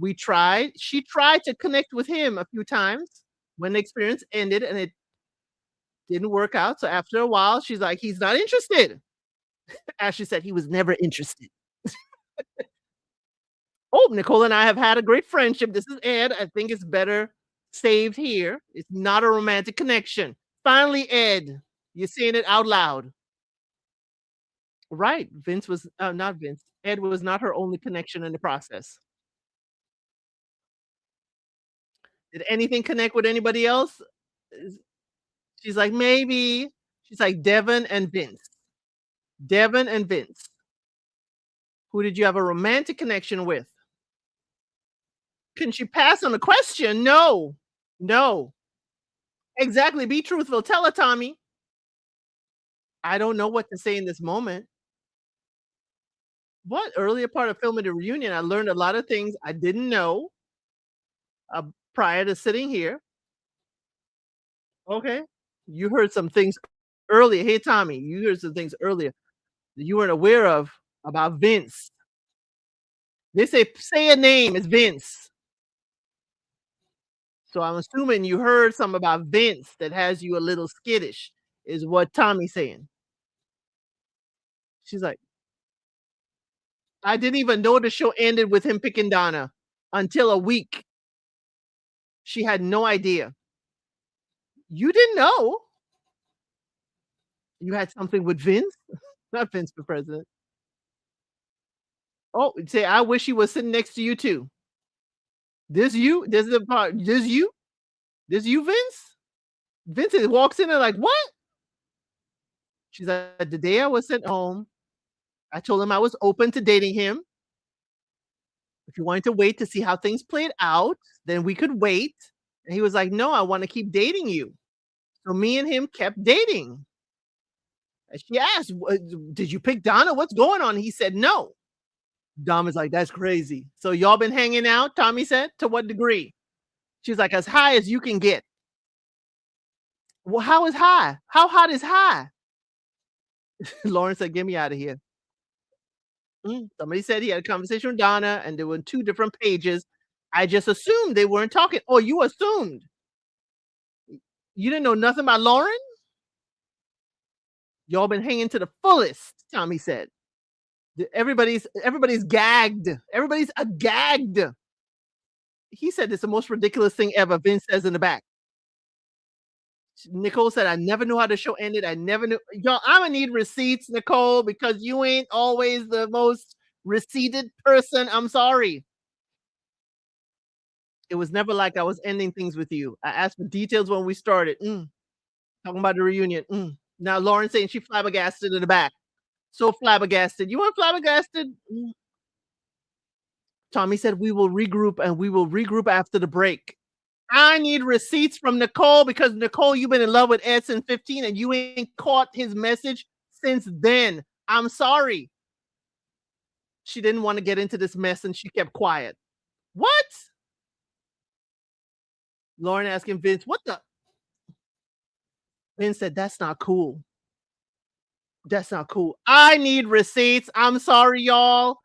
she tried to connect with him a few times when the experience ended and it didn't work out. So after a while, she's like, "He's not interested." Ashley said he was never interested. Oh, Nicole and I have had a great friendship. This is Ed. I think it's better saved here. It's not a romantic connection. Finally, Ed, you're saying it out loud. Right. Vince was not Vince. Ed was not her only connection in the process. Did anything connect with anybody else? Is- She's like, maybe. She's like, Devin and Vince. Devin and Vince. Who did you have a romantic connection with? Can she pass on the question? No. No. Exactly. Be truthful. Tell her, Tommy. I don't know what to say in this moment. What earlier part of filming the reunion, I learned a lot of things I didn't know uh, prior to sitting here. Okay. You heard some things earlier. Hey, Tommy, you heard some things earlier that you weren't aware of about Vince. They say a name, it's Vince. So I'm assuming you heard something about Vince that has you a little skittish, is what Tommy's saying. She's like, I didn't even know the show ended with him picking Donna until a week. She had no idea. You didn't know you had something with Vince? Not Vince for president. Oh, say, I wish he was sitting next to you too. This you? This is the part. This you? This you, Vince? Vincent walks in and like, what? She's like, the day I was sent home, I told him I was open to dating him. If you wanted to wait to see how things played out, then we could wait. And he was like, no, I want to keep dating you. So me and him kept dating. And she asked, did you pick Donna? What's going on? He said, no. Dom is like, that's crazy. So y'all been hanging out, Tommy said, to what degree? She's like, as high as you can get. Well, how is high? How hot is high? Lauren said, get me out of here. Somebody said he had a conversation with Donna and there were two different pages. I just assumed they weren't talking. Oh, you assumed. You didn't know nothing about Lauren? Y'all been hanging to the fullest, Tommy said. Everybody's gagged. Everybody's gagged. He said it's the most ridiculous thing ever. Vince says in the back. Nicole said, I never knew how the show ended. I never knew. Y'all, I'm gonna need receipts, Nicole, because you ain't always the most receipted person. I'm sorry. It was never like I was ending things with you. I asked for details when we started. Talking about the reunion. Now Lauren saying she flabbergasted in the back. So flabbergasted. You weren't flabbergasted? Tommy said we will regroup and we will regroup after the break. I need receipts from Nicole because Nicole, you've been in love with Ed since 15 and you ain't caught his message since then. I'm sorry. She didn't want to get into this mess and she kept quiet. What? Lauren asking Vince, what the? Vince said, that's not cool. That's not cool. I need receipts. I'm sorry, y'all.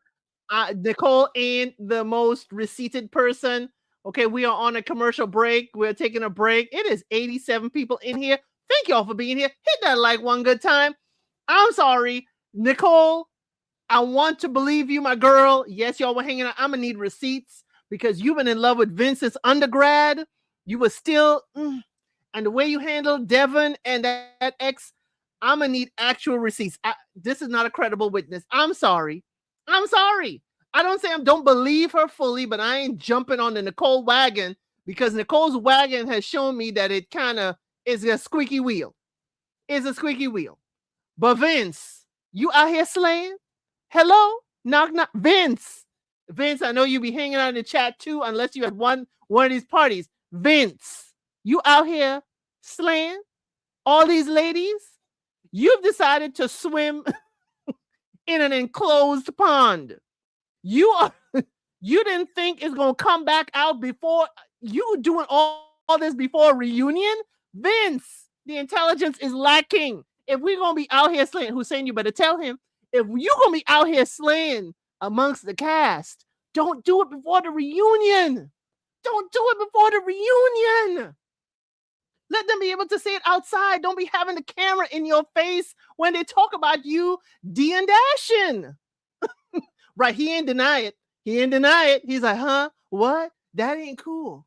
Nicole ain't the most receipted person. Okay, we are on a commercial break. We're taking a break. It is 87 people in here. Thank y'all for being here. Hit that like one good time. I'm sorry, Nicole. I want to believe you, my girl. Yes, y'all were hanging out. I'm gonna need receipts because you've been in love with Vince since undergrad. You were still, and the way you handled Devin and that ex, I'm gonna need actual receipts. This is not a credible witness. I'm sorry. I'm sorry. I don't say I don't believe her fully, but I ain't jumping on the Nicole wagon because Nicole's wagon has shown me that it kind of is a squeaky wheel. It's a squeaky wheel. But Vince, you out here slaying? Hello? Knock knock. Vince. Vince, I know you be hanging out in the chat too, unless you had one of these parties. Vince, you out here slaying all these ladies? You've decided to swim in an enclosed pond. You didn't think it's gonna come back out before you doing all this before a reunion? Vince, the intelligence is lacking. If we're gonna be out here slaying, Hussein, you better tell him, if you're gonna be out here slaying amongst the cast, don't do it before the reunion. Don't do it before the reunion. Let them be able to say it outside. Don't be having the camera in your face when they talk about you D and dashing. Right? He ain't deny it. He ain't deny it. He's like, huh? What? That ain't cool.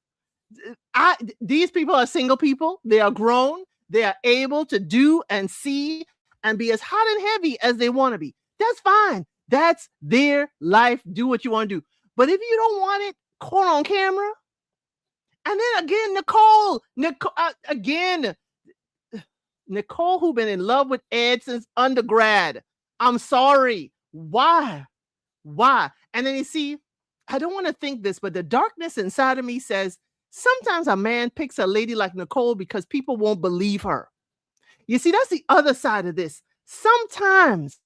These people are single people. They are grown. They are able to do and see and be as hot and heavy as they want to be. That's fine. That's their life. Do what you want to do. But if you don't want it caught on camera, and then again, Nicole, who been in love with Ed since undergrad. I'm sorry. Why? And then you see, I don't want to think this, but the darkness inside of me says sometimes a man picks a lady like Nicole because people won't believe her. You see, that's the other side of this. Sometimes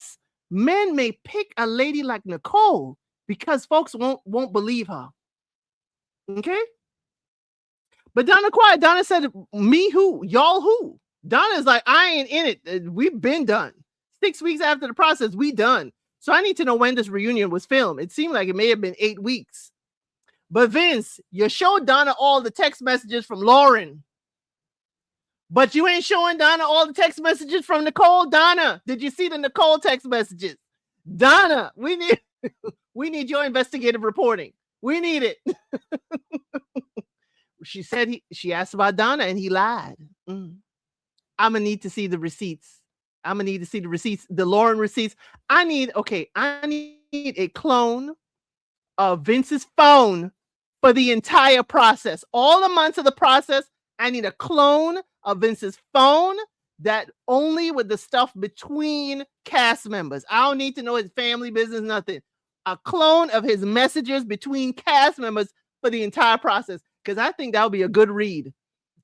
men may pick a lady like Nicole because folks won't believe her. Okay? But Donna quiet. Donna said, me who? Y'all who? Donna's like, I ain't in it. We've been done. 6 weeks after the process, we done. So I need to know when this reunion was filmed. It seemed like it may have been 8 weeks. But Vince, you showed Donna all the text messages from Lauren. But you ain't showing Donna all the text messages from Nicole. Donna, did you see the Nicole text messages? Donna, we need your investigative reporting. We need it. She said she asked about Donna and he lied. I'm gonna need to see the receipts. The Lauren receipts. I need a clone of Vince's phone for the entire process. All the months of the process, I need a clone of Vince's phone that only with the stuff between cast members. I don't need to know his family business, nothing. A clone of his messages between cast members for the entire process. Because I think that would be a good read.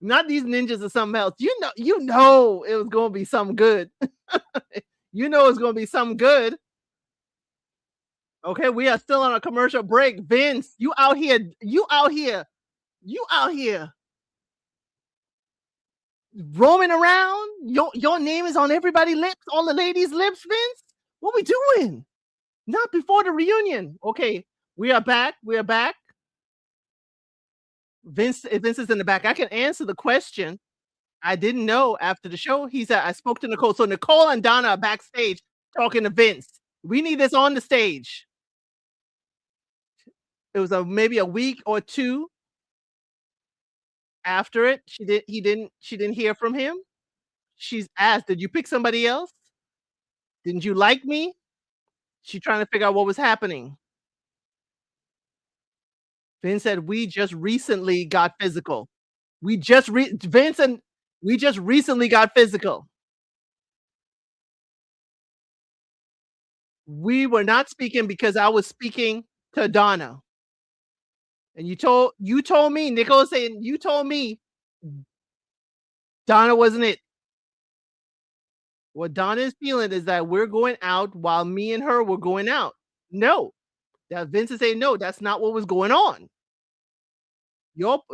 Not these ninjas or something else. You know it was going to be something good. You know it's going to be something good. Okay, we are still on a commercial break. Vince, you out here roaming around. Your name is on everybody's lips, all the ladies' lips, Vince. What we doing? Not before the reunion. Okay, we are back. Vince is in the back. I can answer the question. I didn't know after the show. He said, I spoke to Nicole. So Nicole and Donna are backstage talking to Vince. We need this on the stage. It was maybe a week or two after it. She didn't hear from him. She's asked, did you pick somebody else? Didn't you like me? She trying to figure out what was happening. Vince said, we just recently got physical. We just recently got physical. We were not speaking because I was speaking to Donna. And you told me, Nicole saying, you told me Donna wasn't it. What Donna is feeling is that we're going out while me and her were going out. No. That Vince is saying, no, that's not what was going on.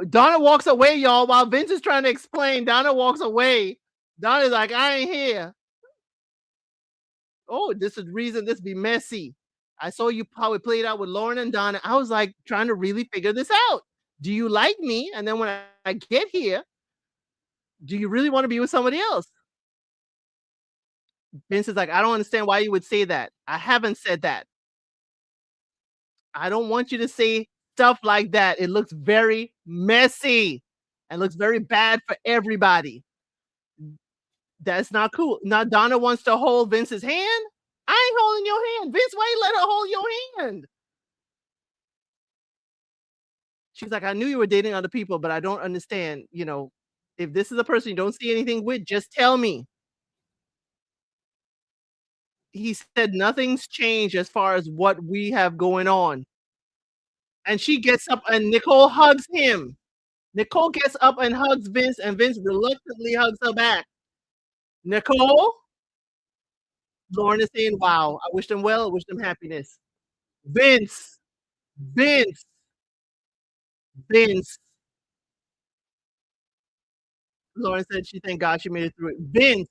Donna walks away, y'all, while Vince is trying to explain. Donna walks away. Donna's like, I ain't here. Oh, this is reason this be messy. I saw you how it played out with Lauren and Donna. I was like trying to really figure this out. Do you like me? And then when I get here, do you really want to be with somebody else? Vince is like, I don't understand why you would say that. I haven't said that. I don't want you to say stuff like that. It looks very messy and looks very bad for everybody. That's not cool. Now Donna wants to hold Vince's hand. I ain't holding your hand. Vince, why you let her hold your hand? She's like, "I knew you were dating other people, but I don't understand, if this is a person you don't see anything with, just tell me." He said, "Nothing's changed as far as what we have going on." And she gets up and Nicole hugs him. Nicole gets up and hugs Vince, and Vince reluctantly hugs her back. Nicole, Lauren is saying, "Wow, I wish them well, I wish them happiness." Vince, Vince, Vince. Lauren said she thank God she made it through it. Vince,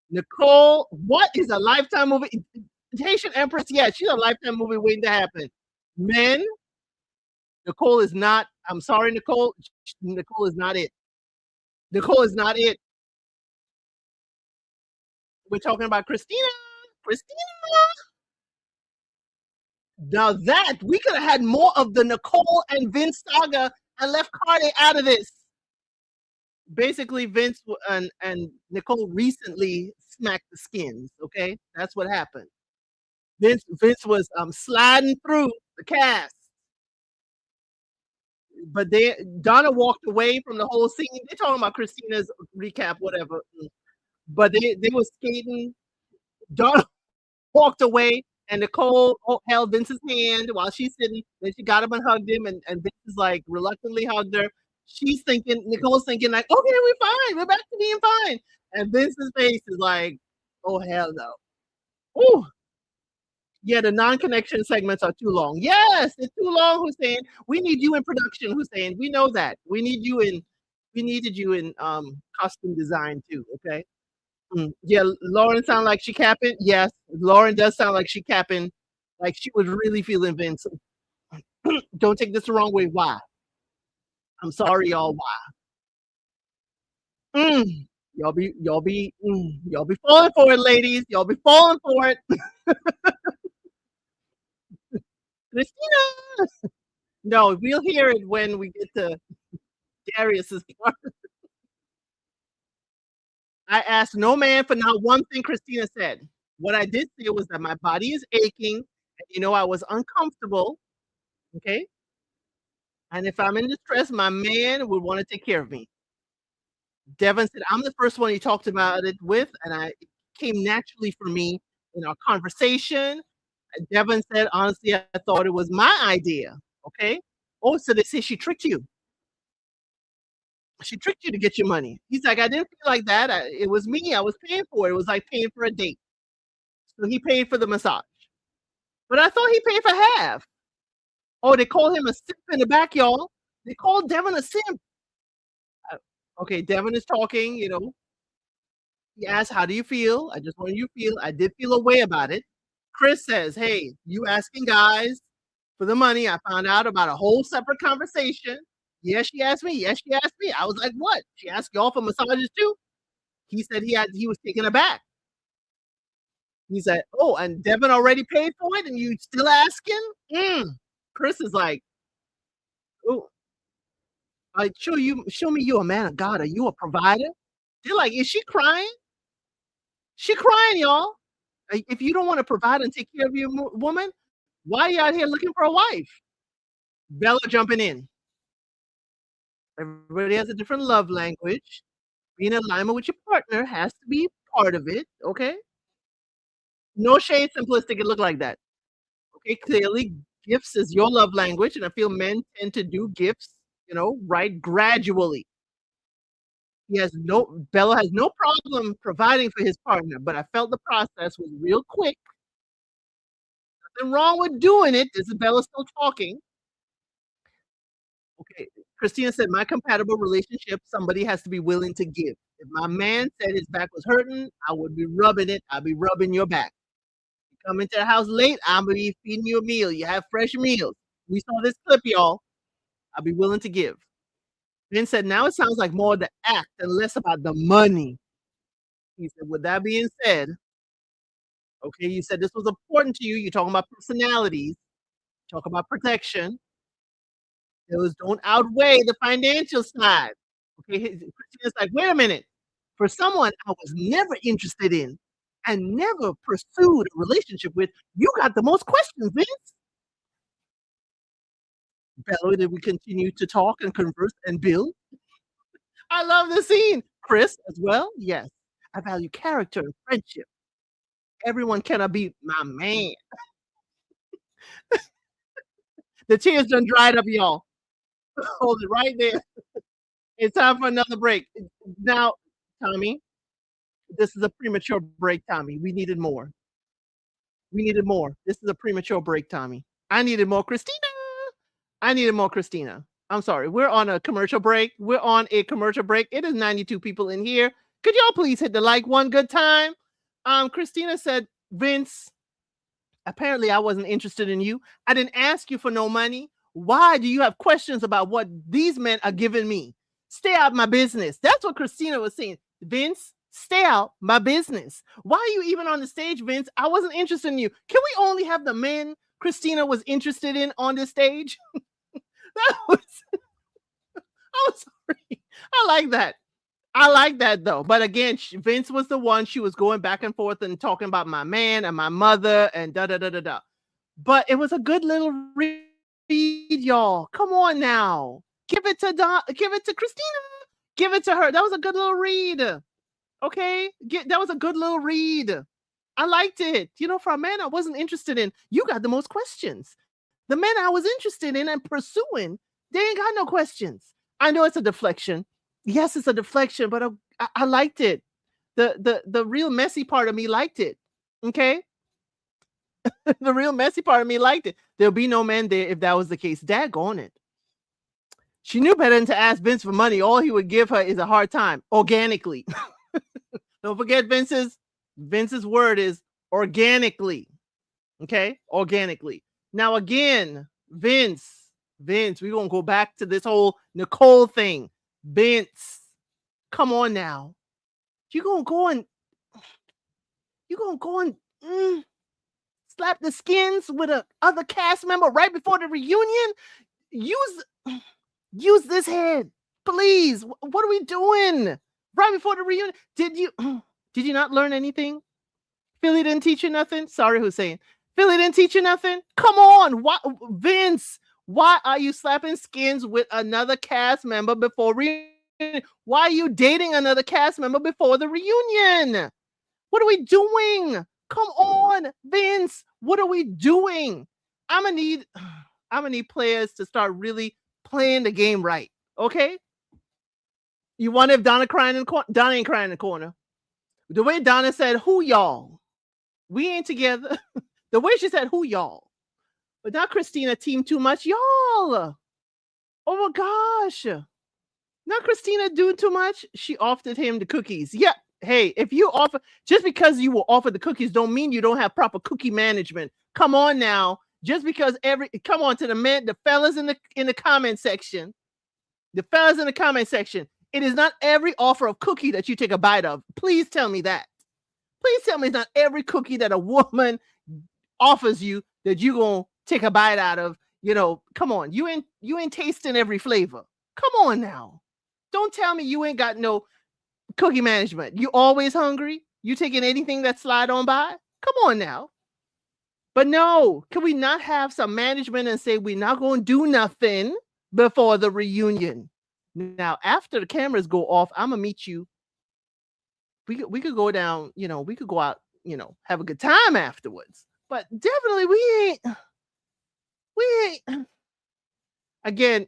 Nicole, what is a Lifetime movie? Haitian Empress, yeah, she's a Lifetime movie waiting to happen. Men, Nicole is not. I'm sorry, Nicole. Nicole is not it. Nicole is not it. We're talking about Christina. Christina. Now that we could have had more of the Nicole and Vince saga and left Cardi out of this. Basically, and Nicole recently smacked the skins. Okay, that's what happened. Vince was sliding through the cast, but Donna walked away from the whole scene. They're talking about Christina's recap, whatever. But they were skating. Donna walked away, and Nicole held Vince's hand while she's sitting. Then she got up and hugged him, and Vince is like reluctantly hugged her. Nicole's thinking like, okay, we're fine. We're back to being fine. And Vince's face is like, oh hell no. Ooh, yeah, the non-connection segments are too long. Yes, it's too long, Hussein. We need you in production, Hussein. We know that. We needed you in costume design too, okay? Yeah, Lauren sound like she capping. Yes, Lauren does sound like she capping. Like she was really feeling Vince. Don't take this the wrong way. Why? I'm sorry, y'all. Why? Mm. Y'all be falling for it, ladies. Y'all be falling for it. Christina. No, we'll hear it when we get to Darius's part. I asked no man for not one thing Christina said. What I did say was that my body is aching, and I was uncomfortable. Okay. And if I'm in distress, my man would want to take care of me. Devin said, I'm the first one he talked about it with, and it came naturally for me in our conversation. And Devin said, honestly, I thought it was my idea. Okay. Oh, so they say she tricked you. She tricked you to get your money. He's like, I didn't feel like that. It was me. I was paying for it. It was like paying for a date. So he paid for the massage. But I thought he paid for half. Oh, they call him a simp in the back, y'all. They called Devin a simp. Okay, Devin is talking, He asked, how do you feel? I just wanted you to feel. I did feel a way about it. Chris says, hey, you asking guys for the money. I found out about a whole separate conversation. Yes, she asked me. Yes, she asked me. I was like, what? She asked y'all for massages too? He said he was taken aback. He said, oh, and Devin already paid for it and you still asking? Chris is like, oh, show me you a man of God. Are you a provider? They're like, is she crying? She crying, y'all. If you don't want to provide and take care of your woman, why are you out here looking for a wife? Bella jumping in. Everybody has a different love language. Being in alignment with your partner has to be part of it, okay? No shade simplistic, it look like that. Okay, clearly gifts is your love language, and I feel men tend to do gifts, right, gradually. Bella has no problem providing for his partner, but I felt the process was real quick. Nothing wrong with doing it. This is Bella still talking. Okay, Christina said, my compatible relationship, somebody has to be willing to give. If my man said his back was hurting, I would be rubbing it. I'll be rubbing your back. You come into the house late, I'm gonna be feeding you a meal. You have fresh meals. We saw this clip, y'all. I'll be willing to give. Ben said, now it sounds like more the act and less about the money. He said, with that being said, okay, you said this was important to you. You're talking about personalities, talk about protection. Those don't outweigh the financial side. Okay, Christina's like, wait a minute. For someone I was never interested in and never pursued a relationship with, you got the most questions, Vince. Bello, did we continue to talk and converse and build? I love the scene. Chris as well? Yes. I value character and friendship. Everyone cannot be my man. The tears done dried up, y'all. Hold it right there. It's time for another break. Now, Tommy, this is a premature break, Tommy. We needed more. We needed more. This is a premature break, Tommy. I needed more Christina. I needed more Christina. I'm sorry. We're on a commercial break. We're on a commercial break. It is 92 people in here. Could y'all please hit the like one good time? Christina said, Vince, apparently I wasn't interested in you. I didn't ask you for no money. Why do you have questions about what these men are giving me? Stay out my business. That's what Christina was saying. Vince, stay out my business. Why are you even on the stage, Vince? I wasn't interested in you. Can we only have the men Christina was interested in on this stage? That was, I'm sorry. I like that. I like that though. But again, Vince was the one she was going back and forth and talking about my man and my mother and da da da da da. But it was a good little read, y'all. Come on now. Give it to give it to Christina. Give it to her. That was a good little read. Okay? That was a good little read. I liked it. You know, for a man I wasn't interested in, you got the most questions. The men I was interested in and pursuing, they ain't got no questions. I know it's a deflection. Yes, it's a deflection, but I liked it. The real messy part of me liked it. Okay? The real messy part of me liked it. There'll be no man there if that was the case. Daggone it. She knew better than to ask Vince for money. All he would give her is a hard time, organically. Don't forget Vince's word is organically. Okay? Organically. Now again, Vince, we're gonna go back to this whole Nicole thing. Vince, come on now. You're gonna go and slap the skins with a other cast member right before the reunion? Use this head, please. What are we doing right before the reunion? Did you not learn anything? Philly didn't teach you nothing. Sorry, Hussein. Philly didn't teach you nothing. Come on, what, Vince? Why are you slapping skins with another cast member before reunion? Why are you dating another cast member before the reunion? What are we doing? Come on, Vince. What are we doing? I'm gonna need players to start really playing the game right. Okay? You wonder if Donna crying in the corner? Donna ain't crying in the corner. The way Donna said, "Who y'all? We ain't together." The way she said, "Who y'all?" But now Christina teamed too much, y'all. Oh my gosh. Not Christina doing too much. She offered him the cookies. Yeah. Hey, if you offer, just because you will offer the cookies don't mean you don't have proper cookie management. Come on now. Just because come on to the men, the fellas in the comment section. The fellas in the comment section. It is not every offer of cookie that you take a bite of. Please tell me that. Please tell me it's not every cookie that a woman offers you that you gonna take a bite out of. You know, come on. You ain't tasting every flavor. Come on now. Don't tell me you ain't got no cookie management. You always hungry? You taking anything that slide on by? Come on now. But no, can we not have some management and say we're not going to do nothing before the reunion? Now, after the cameras go off, I'm gonna meet you. We could go down, we could go out, have a good time afterwards. But definitely we ain't again,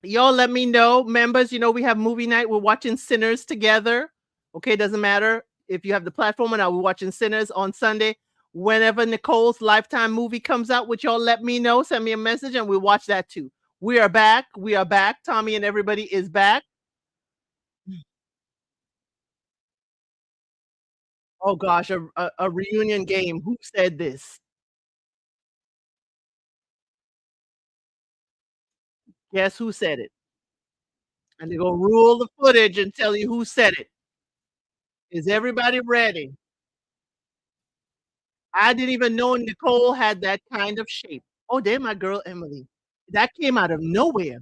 y'all let me know, members, we have movie night. We're watching Sinners together. Okay, doesn't matter if you have the platform or not. We're watching Sinners on Sunday. Whenever Nicole's Lifetime movie comes out, which y'all let me know, send me a message and we'll watch that too. We are back. We are back. Tommy and everybody is back. Oh gosh, a reunion game. Who said this? Guess who said it? And they're gonna rule the footage and tell you who said it. Is everybody ready? I didn't even know Nicole had that kind of shape. Oh, there my girl Emily. That came out of nowhere.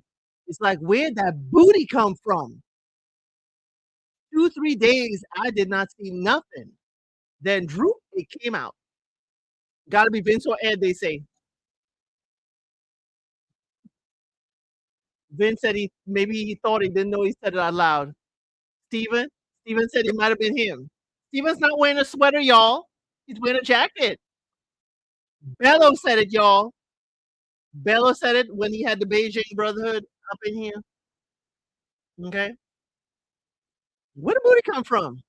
It's like, where'd that booty come from? 2, 3 days, I did not see nothing. Then Drew, it came out. Gotta be Vince or Ed, they say. Vince said he thought he didn't know he said it out loud. Steven? Steven said it might have been him. Steven's not wearing a sweater, y'all. He's wearing a jacket. Bello said it, y'all. Bello said it when he had the Beijing Brotherhood up in here. Okay. Where the booty come from?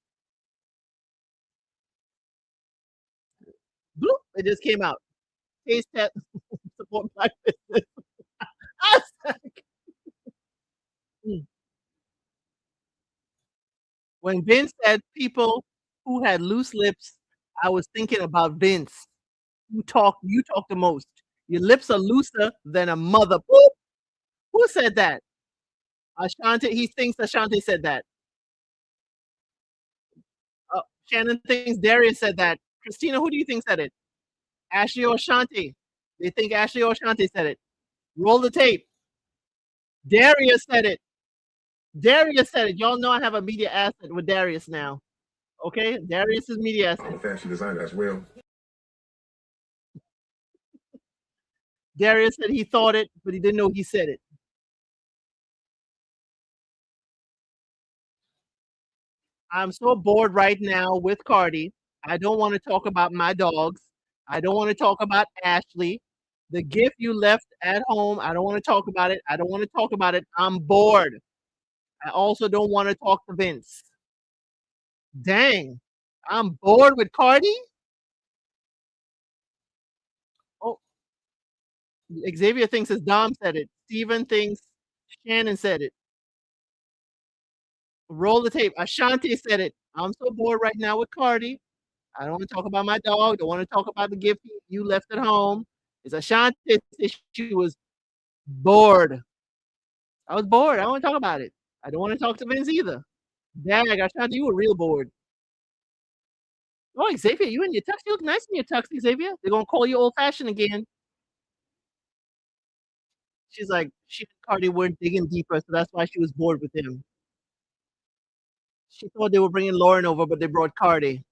Bloop, it just came out. Taste test support black business. I was like, mm. When Vince said people who had loose lips, I was thinking about Vince. You talk the most. Your lips are looser than a mother. Boop. Who said that? Ashanti. He thinks Ashanti said that. Shannon thinks Darius said that. Christina, who do you think said it? Ashley or Ashanti? They think Ashley or Ashanti said it. Roll the tape. Darius said it. Darius said it. Y'all know I have a media asset with Darius now. Okay? Darius is media asset. I'm a fashion designer as well. Darius said he thought it, but he didn't know he said it. I'm so bored right now with Cardi. I don't want to talk about my dogs. I don't want to talk about Ashley. The gift you left at home, I don't want to talk about it. I don't want to talk about it. I'm bored. I also don't want to talk to Vince. Dang. I'm bored with Cardi? Oh, Xavier thinks his Dom said it. Steven thinks Shannon said it. Roll the tape. Ashanti said it. I'm so bored right now with Cardi. I don't want to talk about my dog. Don't want to talk about the gift you left at home. It's Ashanti said she was bored. I was bored. I don't want to talk about it. I don't want to talk to Vince either. Dang, Ashanti, you were real bored. Oh, Xavier, you in your tux? You look nice in your tux, Xavier. They're gonna call you old fashioned again. She's like, she and Cardi weren't digging deeper, so that's why she was bored with him. She thought they were bringing Lauren over, but they brought Cardi.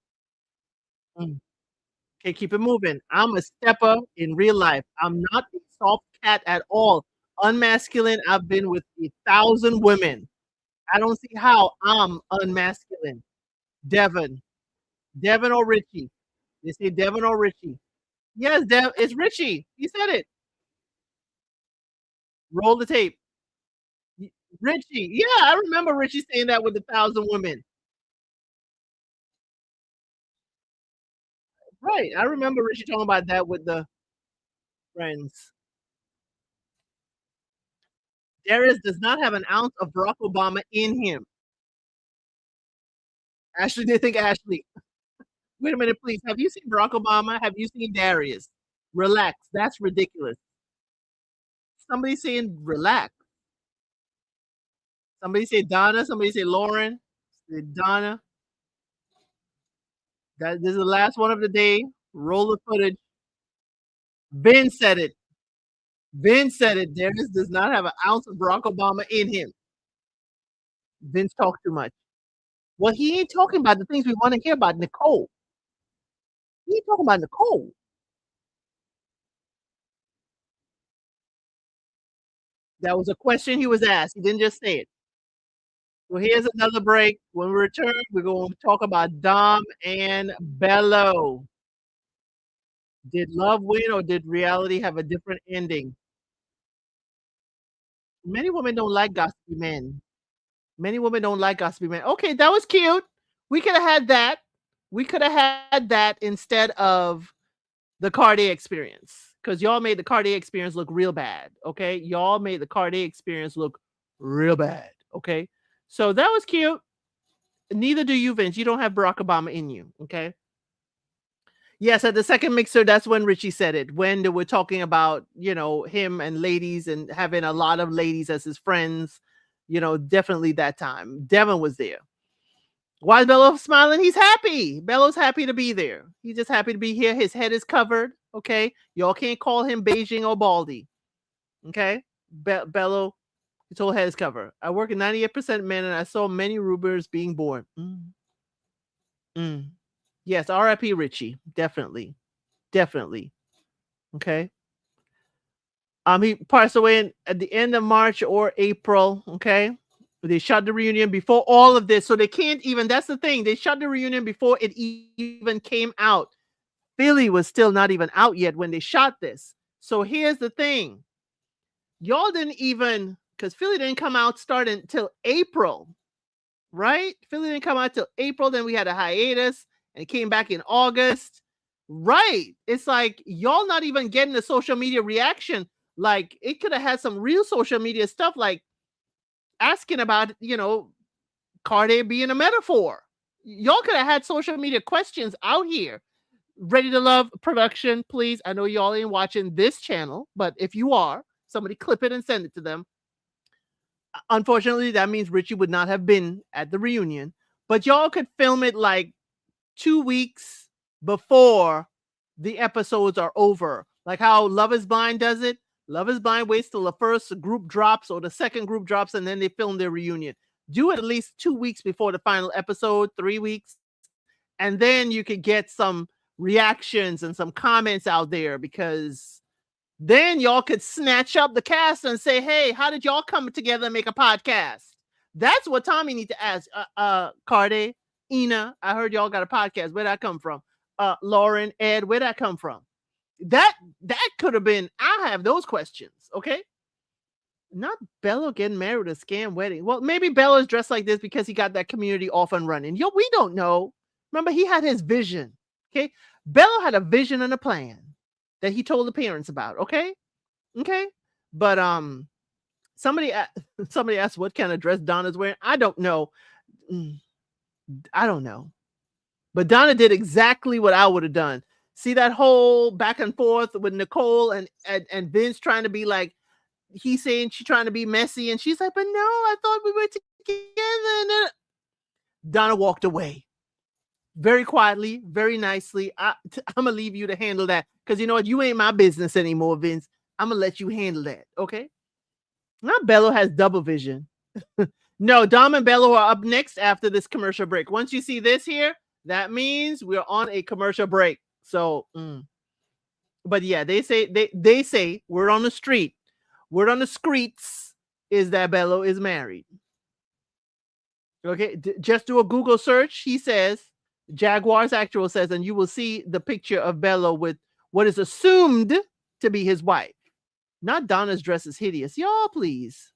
Mm. Okay, keep it moving. I'm a stepper in real life. I'm not a soft cat at all. Unmasculine. I've been with 1,000 women. I don't see how I'm unmasculine. Devin. Devin or Richie. They say Devin or Richie. Yes, it's Richie. He said it. Roll the tape. Richie. Yeah, I remember Richie saying that with 1,000 women. Right. I remember Richie talking about that with the friends. Darius does not have an ounce of Barack Obama in him. Ashley, they think Ashley. Wait a minute, please. Have you seen Barack Obama? Have you seen Darius? Relax. That's ridiculous. Somebody saying relax. Somebody say Donna. Somebody say Lauren. Say Donna. This is the last one of the day. Roll the footage. Ben said it. Vince said it. Darius does not have an ounce of Barack Obama in him. Vince talked too much. Well, he ain't talking about the things we want to hear about Nicole. He ain't talking about Nicole. That was a question he was asked. He didn't just say it. So here's another break. When we return, we're going to talk about Dom and Bello. Did love win or did reality have a different ending? Many women don't like gossipy men. Many women don't like gossipy men. Okay, that was cute. We could have had that. We could have had that instead of the Cardi experience because y'all made the Cardi experience look real bad. Okay, y'all made the Cardi experience look real bad. Okay, so that was cute. Neither do you, Vince. You don't have Barack Obama in you. Okay. Yes, at the second mixer, that's when Richie said it. When they were talking about, him and ladies and having a lot of ladies as his friends, definitely that time. Devin was there. Why is Bello smiling? He's happy. Bello's happy to be there. He's just happy to be here. His head is covered. Okay. Y'all can't call him Beijing or Baldy. Okay. Bello, his whole head is covered. I work at 98% men and I saw many Rubers being born. Mm. Yes, RIP Richie. Definitely. Definitely. Okay. He passed away at the end of March or April. Okay, they shot the reunion before all of this, so they can't even. That's the thing. They shot the reunion before it even came out. Philly was still not even out yet when they shot this. So here's the thing: y'all didn't even, because Philly didn't come out starting until April, right? Philly didn't come out till April. Then we had a hiatus, and it came back in August. Right. It's like y'all not even getting the social media reaction. Like it could have had some real social media stuff, like asking about, Cardi being a metaphor. Y'all could have had social media questions out here. Ready to Love production, please. I know y'all ain't watching this channel, but if you are, somebody clip it and send it to them. Unfortunately, that means Richie would not have been at the reunion, but y'all could film it like 2 weeks before the episodes are over. Like how Love is Blind does it. Love is Blind waits till the first group drops or the second group drops, and then they film their reunion. Do it at least 2 weeks before the final episode, 3 weeks, and then you could get some reactions and some comments out there, because then y'all could snatch up the cast and say, hey, how did y'all come together and make a podcast? That's what Tommy need to ask. Cardi, Ina, I heard y'all got a podcast. Where'd that come from? Lauren, Ed, where'd that come from? That could have been, I have those questions, okay? Not Bello getting married at a scam wedding. Well, maybe Bello's dressed like this because he got that community off and running. Yo, we don't know. Remember, he had his vision, okay? Bello had a vision and a plan that he told the parents about, okay? Okay? But somebody somebody asked what kind of dress Donna's wearing. I don't know. I don't know. But Donna did exactly what I would have done. See that whole back and forth with Nicole and Vince trying to be like, he's saying she's trying to be messy, and she's like, but no, I thought we were together. And then Donna walked away very quietly, very nicely. I'm gonna leave you to handle that, because you know what, you ain't my business anymore, Vince. I'm gonna let you handle that, okay? Now Bello has double vision. No, Dom and Bello are up next after this commercial break. Once you see this here, that means we're on a commercial break. So, but yeah, they say word on the street, word on the streets is that Bello is married. Okay, just do a Google search. He says, Jaguars Actual says, and you will see the picture of Bello with what is assumed to be his wife. Not Donna's dress is hideous. Y'all, please.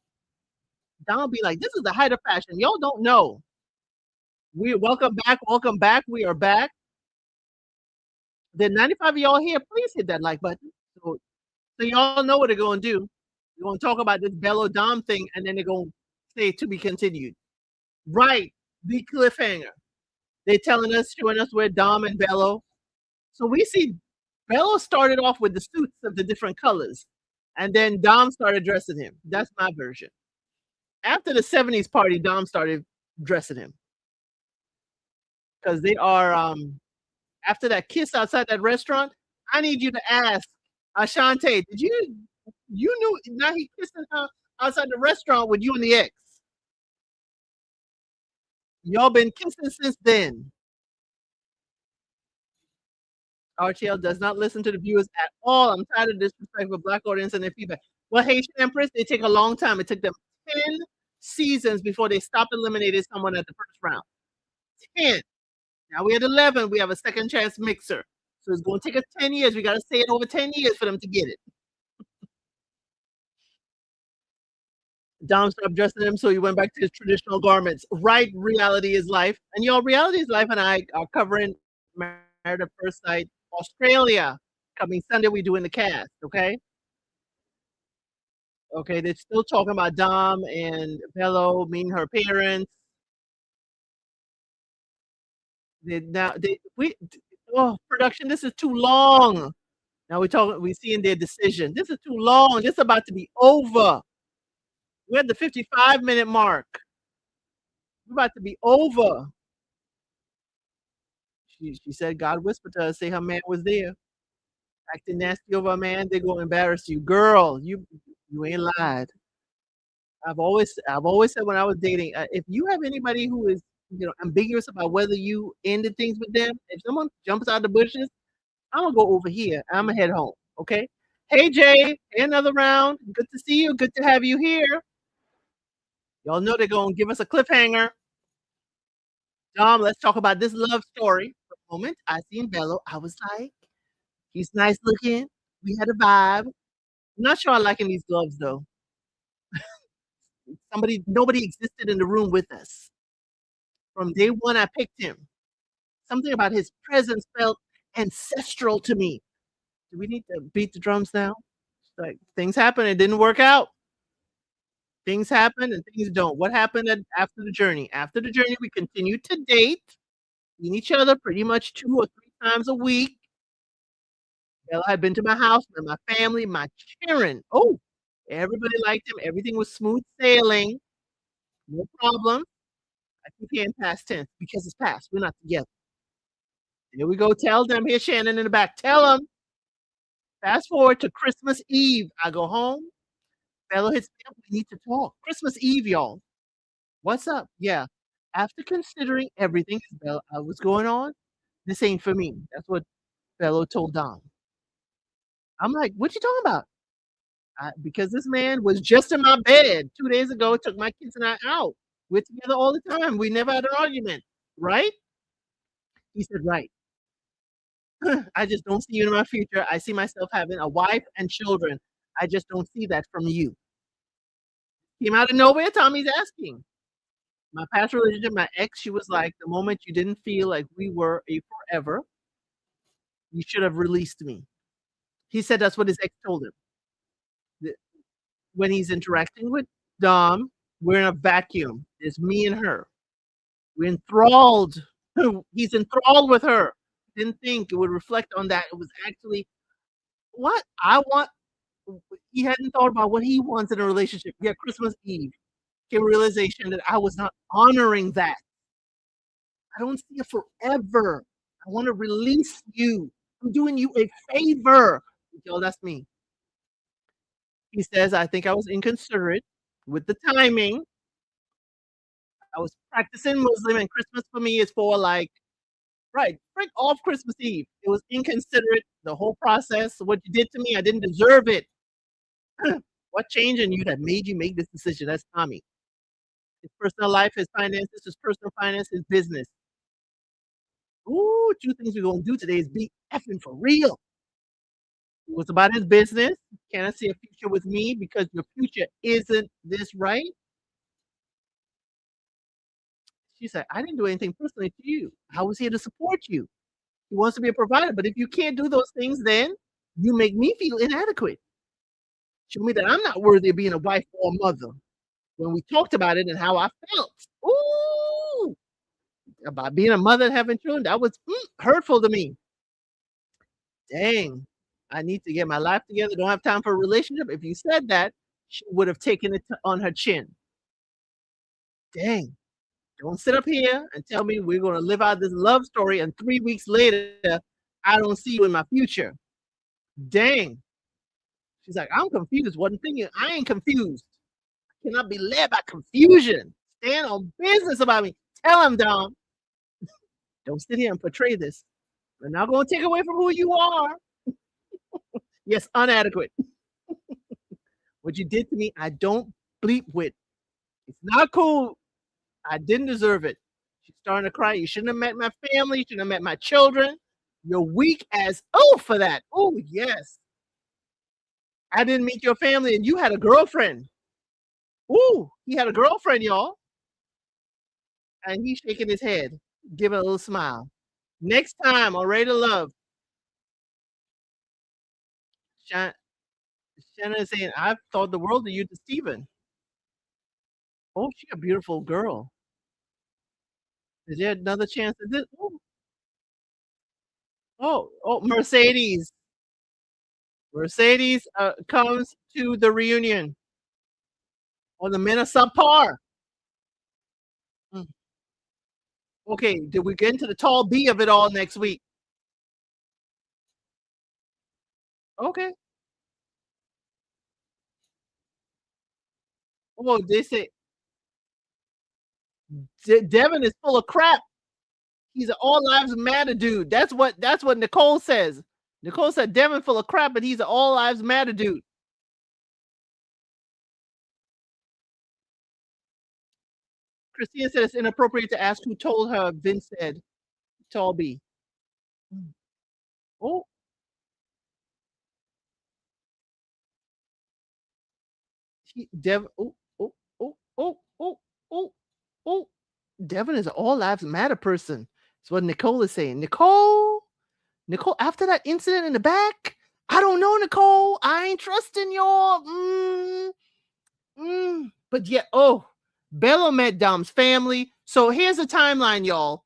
Donna be like, this is the height of fashion. Y'all don't know. We welcome back. Welcome back. We are back. The 95 of y'all here, please hit that like button. So y'all know what they're going to do. They're going to talk about this Bello Dom thing, and then they're going to say to be continued. Right. The cliffhanger. They're telling us, showing us where Dom and Bello. So we see Bello started off with the suits of the different colors, and then Dom started dressing him. That's my version. After the 70s party, Dom started dressing him. Because they are after that kiss outside that restaurant, I need you to ask Ashante, did you knew now he kissing her outside the restaurant with you and the ex? Y'all been kissing since then. RTL does not listen to the viewers at all. I'm tired of disrespect for Black audience and their feedback. Well, Haitian Empress, they take a long time. It took them 10 seasons before they stopped eliminating someone at the first round. 10. Now we're at 11. We have a second chance mixer. So it's going to take us 10 years. We got to say it over 10 years for them to get it. Dom stopped dressing him, so he went back to his traditional garments. Right, Reality is Life. And y'all, Reality is Life and I are covering Married at First Sight Australia. Coming Sunday, we doing the cast, okay? Okay, they're still talking about Dom and Bello meeting her parents. Production, this is too long. Now we seeing their decision. This is too long. This is about to be over. We're at the 55-minute mark. We're about to be over. She said God whispered to her, say her man was there. Acting nasty over a man, they're gonna embarrass you. Girl, you ain't lied. I've always said when I was dating, if you have anybody who is ambiguous about whether you ended things with them, if someone jumps out of the bushes, I'm gonna go over here. I'm gonna head home. Okay. Hey, Jay. Hey, another round. Good to see you. Good to have you here. Y'all know they're gonna give us a cliffhanger. Dom, let's talk about this love story for a moment. I seen Bello. I was like, he's nice looking. We had a vibe. I'm not sure I liking these gloves though. Nobody existed in the room with us. From day one, I picked him. Something about his presence felt ancestral to me. Do we need to beat the drums now? Like things happen, it didn't work out. Things happen and things don't. What happened after the journey? After the journey, we continued to date, seeing each other pretty much 2 or 3 times a week. Bella had been to my house with my family, my children. Oh, everybody liked him. Everything was smooth sailing. No problem. I keep hearing past tense because it's past. We're not together. Here we go. Tell them. Here's Shannon in the back. Tell them. Fast forward to Christmas Eve. I go home. Bella hits me up. We need to talk. Christmas Eve, y'all. What's up? Yeah. After considering everything Bella was going on, this ain't for me. That's what Bello told Dom. I'm like, what you talking about? Because this man was just in my bed 2 days ago, took my kids and I out. We're together all the time. We never had an argument, right? He said, right. I just don't see you in my future. I see myself having a wife and children. I just don't see that from you. Came out of nowhere, Tommy's asking. My past relationship, my ex, she was like, the moment you didn't feel like we were a forever, you should have released me. He said that's what his ex told him. When he's interacting with Dom, we're in a vacuum. There's me and her. We're enthralled. He's enthralled with her. Didn't think it would reflect on that. It was actually what I want. He hadn't thought about what he wants in a relationship. Yeah, Christmas Eve came a realization that I was not honoring that. I don't see it forever. I want to release you. I'm doing you a favor. Yo, that's me. He says, I think I was inconsiderate with the timing. I was practicing Muslim, and Christmas for me is for like, right, break off Christmas Eve. It was inconsiderate, the whole process. What you did to me, I didn't deserve it. What changed in you that made you make this decision? That's Tommy. His personal life, his finances, his personal finance, his business. Ooh, 2 things we're gonna do today is be effing for real. It was about his business. Can I see a future with me? Because your future isn't this right? She said, I didn't do anything personally to you. I was here to support you. He wants to be a provider. But if you can't do those things, then you make me feel inadequate. Show me that I'm not worthy of being a wife or a mother. When we talked about it and how I felt, ooh, about being a mother and having children, that was hurtful to me. Dang, I need to get my life together. Don't have time for a relationship. If you said that, she would have taken it on her chin. Dang, don't sit up here and tell me we're going to live out this love story, and 3 weeks later, I don't see you in my future. Dang. She's like, I'm confused. One thing is, I ain't confused. I cannot be led by confusion. Stand on business about me. Tell him, Dom. Don't sit here and portray this. We're not going to take away from who you are. Yes, inadequate. What you did to me, I don't bleep with. It's not cool. I didn't deserve it. She's starting to cry. You shouldn't have met my family. You shouldn't have met my children. You're weak as for that. Oh, yes. I didn't meet your family and you had a girlfriend. Ooh, he had a girlfriend, y'all. And he's shaking his head, giving a little smile. Next time on Ready to Love, Shannon is saying, I've thought the world of you to Steven. Oh, she's a beautiful girl. Is there another chance at this? Mercedes. Mercedes comes to the reunion. Oh, the men are subpar. Mm. Okay, did we get into the tall B of it all next week? Okay. Oh, they say Devin is full of crap. He's an all lives matter dude. That's what Nicole says. Nicole said Devin full of crap, but he's an all lives matter dude. Christina said it's inappropriate to ask who told her. Vince said, "Tall B." Mm. Oh, Devin. Oh, oh, oh, oh, oh, oh, oh. Devin is an all lives matter person. That's what Nicole is saying. Nicole, after that incident in the back, I don't know, Nicole. I ain't trusting your. But yeah, oh, Bello met Dom's family. So here's the timeline, y'all.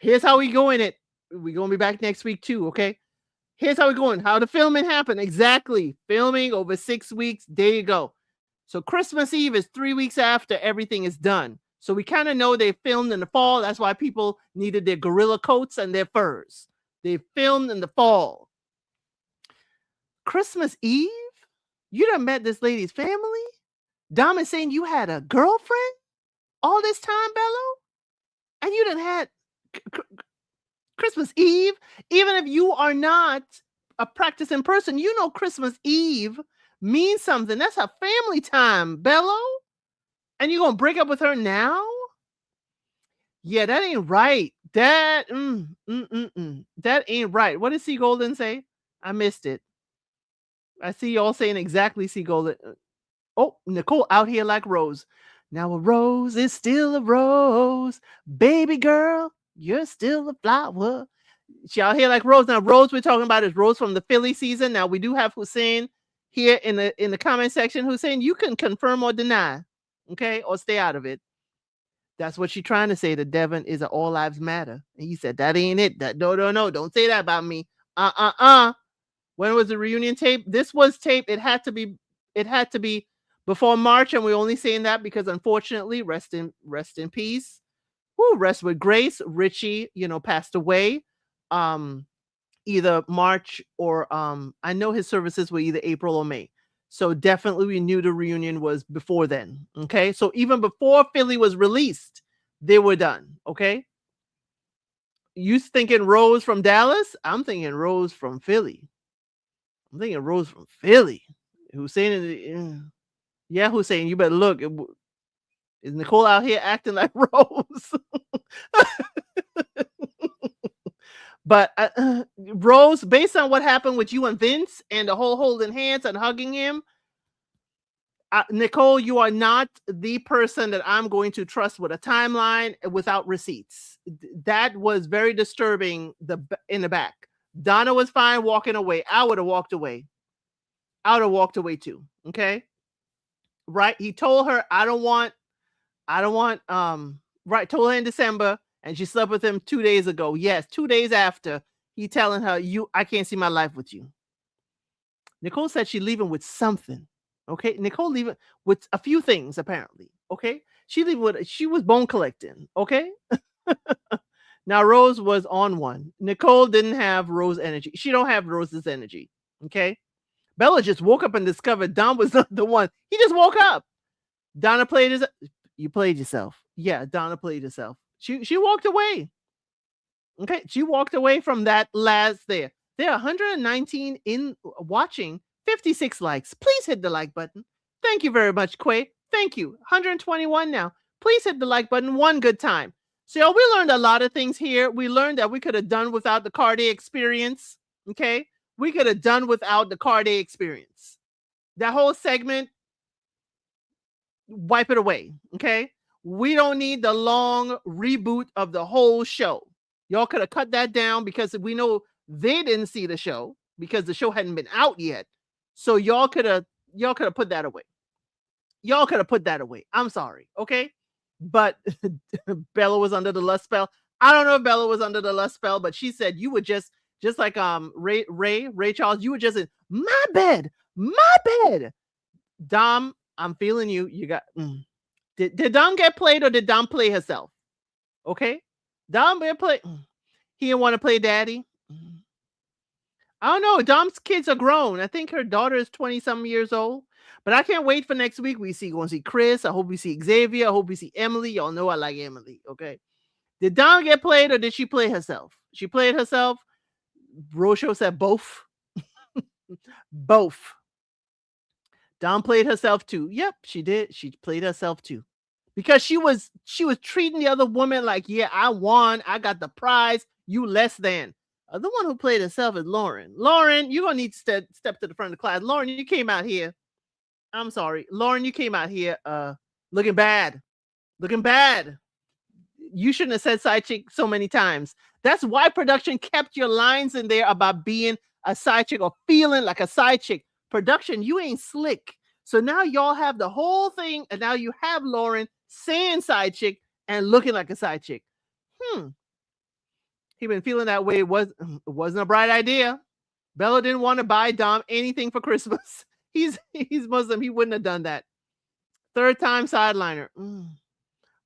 Here's how we go in it. We're gonna be back next week too, okay? Here's how we're going. How the filming happened. Exactly. Filming over 6 weeks. There you go. So Christmas Eve is 3 weeks after everything is done. So we kind of know they filmed in the fall. That's why people needed their gorilla coats and their furs. They filmed in the fall. Christmas Eve? You done met this lady's family? Dom is saying you had a girlfriend all this time, Bello? And you done had Christmas Eve? Even if you are not a practicing person, you know Christmas Eve means something. That's a family time, Bello. And you're going to break up with her now? Yeah, that ain't right. That ain't right. What did C. Golden say? I missed it. I see y'all saying exactly C. Golden. Oh, Nicole out here like Rose. Now a rose is still a rose. Baby girl, you're still a flower. She out here like Rose. Now, Rose we're talking about is Rose from the Philly season. Now we do have Hussein here in the comment section. Hussein, you can confirm or deny, okay, or stay out of it. That's what she's trying to say. That Devin is an all lives matter. And he said that ain't it. That no, don't say that about me. When was the reunion tape? This was tape. It had to be before March, and we're only saying that because unfortunately, rest in peace. Woo, rest with grace. Richie, passed away. Either March or I know his services were either April or May. So definitely we knew the reunion was before then. Okay. So even before Philly was released, they were done. Okay. You thinking Rose from Dallas? I'm thinking Rose from Philly. I'm thinking Rose from Philly. Hussein, yeah, Hussein, you better look. Is Nicole out here acting like Rose? But Rose, based on what happened with you and Vince and the whole holding hands and hugging him, Nicole, you are not the person that I'm going to trust with a timeline without receipts. That was very disturbing in the back. Donna was fine walking away. I would have walked away. I would have walked away too. Okay. Right. He told her, I don't want, right. Told her in December and she slept with him 2 days ago. Yes. 2 days after he telling her, I can't see my life with you. Nicole said she's leaving with something. Okay. Nicole leaving with a few things apparently. Okay. She was bone collecting. Okay. Now Rose was on one. Nicole didn't have Rose energy. She don't have Rose's energy. Okay. Bella just woke up and discovered Don was not the one. He just woke up. Donna played you played yourself. Yeah, Donna played herself. She walked away. Okay, she walked away from that last there. There are 119 in watching, 56 likes. Please hit the like button. Thank you very much, Quay. Thank you. 121 now. Please hit the like button one good time. So we learned a lot of things here. We learned that we could have done without the Cardi experience. Okay. We could have done without the Cardi experience. That whole segment, wipe it away. Okay. We don't need the long reboot of the whole show. Y'all could have cut that down because we know they didn't see the show because the show hadn't been out yet. So y'all could have put that away. Y'all could have put that away. I'm sorry. Okay. But Bella was under the lust spell. I don't know if Bella was under the lust spell, but she said you would just like Ray Charles, you were just in my bed. Dom, I'm feeling you. You got did Dom get played or did Dom play herself? Okay. Dom get played. He didn't want to play daddy. I don't know. Dom's kids are grown. I think her daughter is 20-some years old. But I can't wait for next week. Going to see Chris. I hope we see Xavier. I hope we see Emily. Y'all know I like Emily. Okay. Did Dom get played or did she play herself? She played herself. Rocho said both. Both. Dom played herself too. Yep, she did. She played herself too. Because she was treating the other woman like, yeah, I won. I got the prize. You less than. The one who played herself is Lauren. Lauren, you're gonna need to step to the front of the class. Lauren, you came out here. I'm sorry. Lauren, you came out here looking bad. Looking bad. You shouldn't have said side chick so many times. That's why production kept your lines in there about being a side chick or feeling like a side chick. Production, you ain't slick. So now y'all have the whole thing, and now you have Lauren saying side chick and looking like a side chick. He been feeling that way. It wasn't a bright idea. Bello didn't want to buy Dom anything for Christmas. He's Muslim. He wouldn't have done that. Third time sideliner.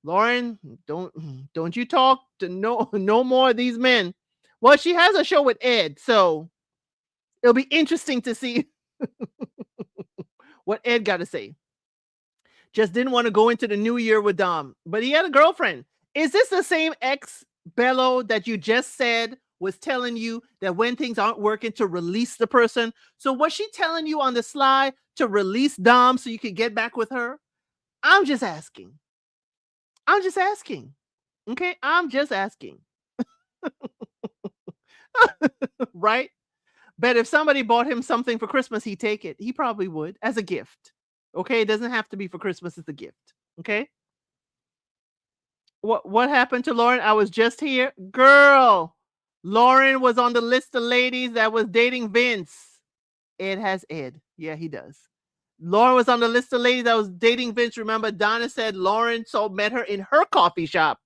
Lauren, don't you talk to no more of these men. Well, she has a show with Ed, so it'll be interesting to see what Ed got to say. Just didn't want to go into the new year with Dom, but he had a girlfriend. Is this the same ex Bello that you just said was telling you that when things aren't working to release the person? So was she telling you on the sly to release Dom so you could get back with her? I'm just asking. Okay, I'm just asking. Right? But if somebody bought him something for Christmas, he'd take it. He probably would as a gift. Okay, it doesn't have to be for Christmas, it's a gift. Okay. What happened to Lauren? I was just here. Girl, Lauren was on the list of ladies that was dating Vince. Ed has Ed. Yeah, he does. Lauren was on the list of ladies that was dating Vince. Remember, Donna said Lauren met her in her coffee shop.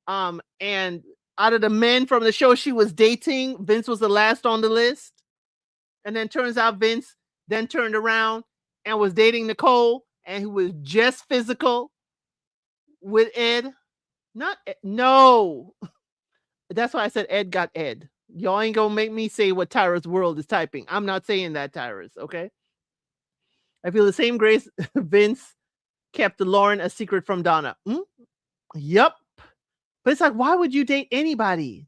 And out of the men from the show she was dating, Vince was the last on the list. And then turns out Vince then turned around and was dating Nicole, and he was just physical with Ed. No. That's why I said Ed got Ed. Y'all ain't gonna make me say what Tyra's world is typing. I'm not saying that, Tyra's, okay? I feel the same grace Vince kept Lauren a secret from Donna. Yep. But it's like, why would you date anybody?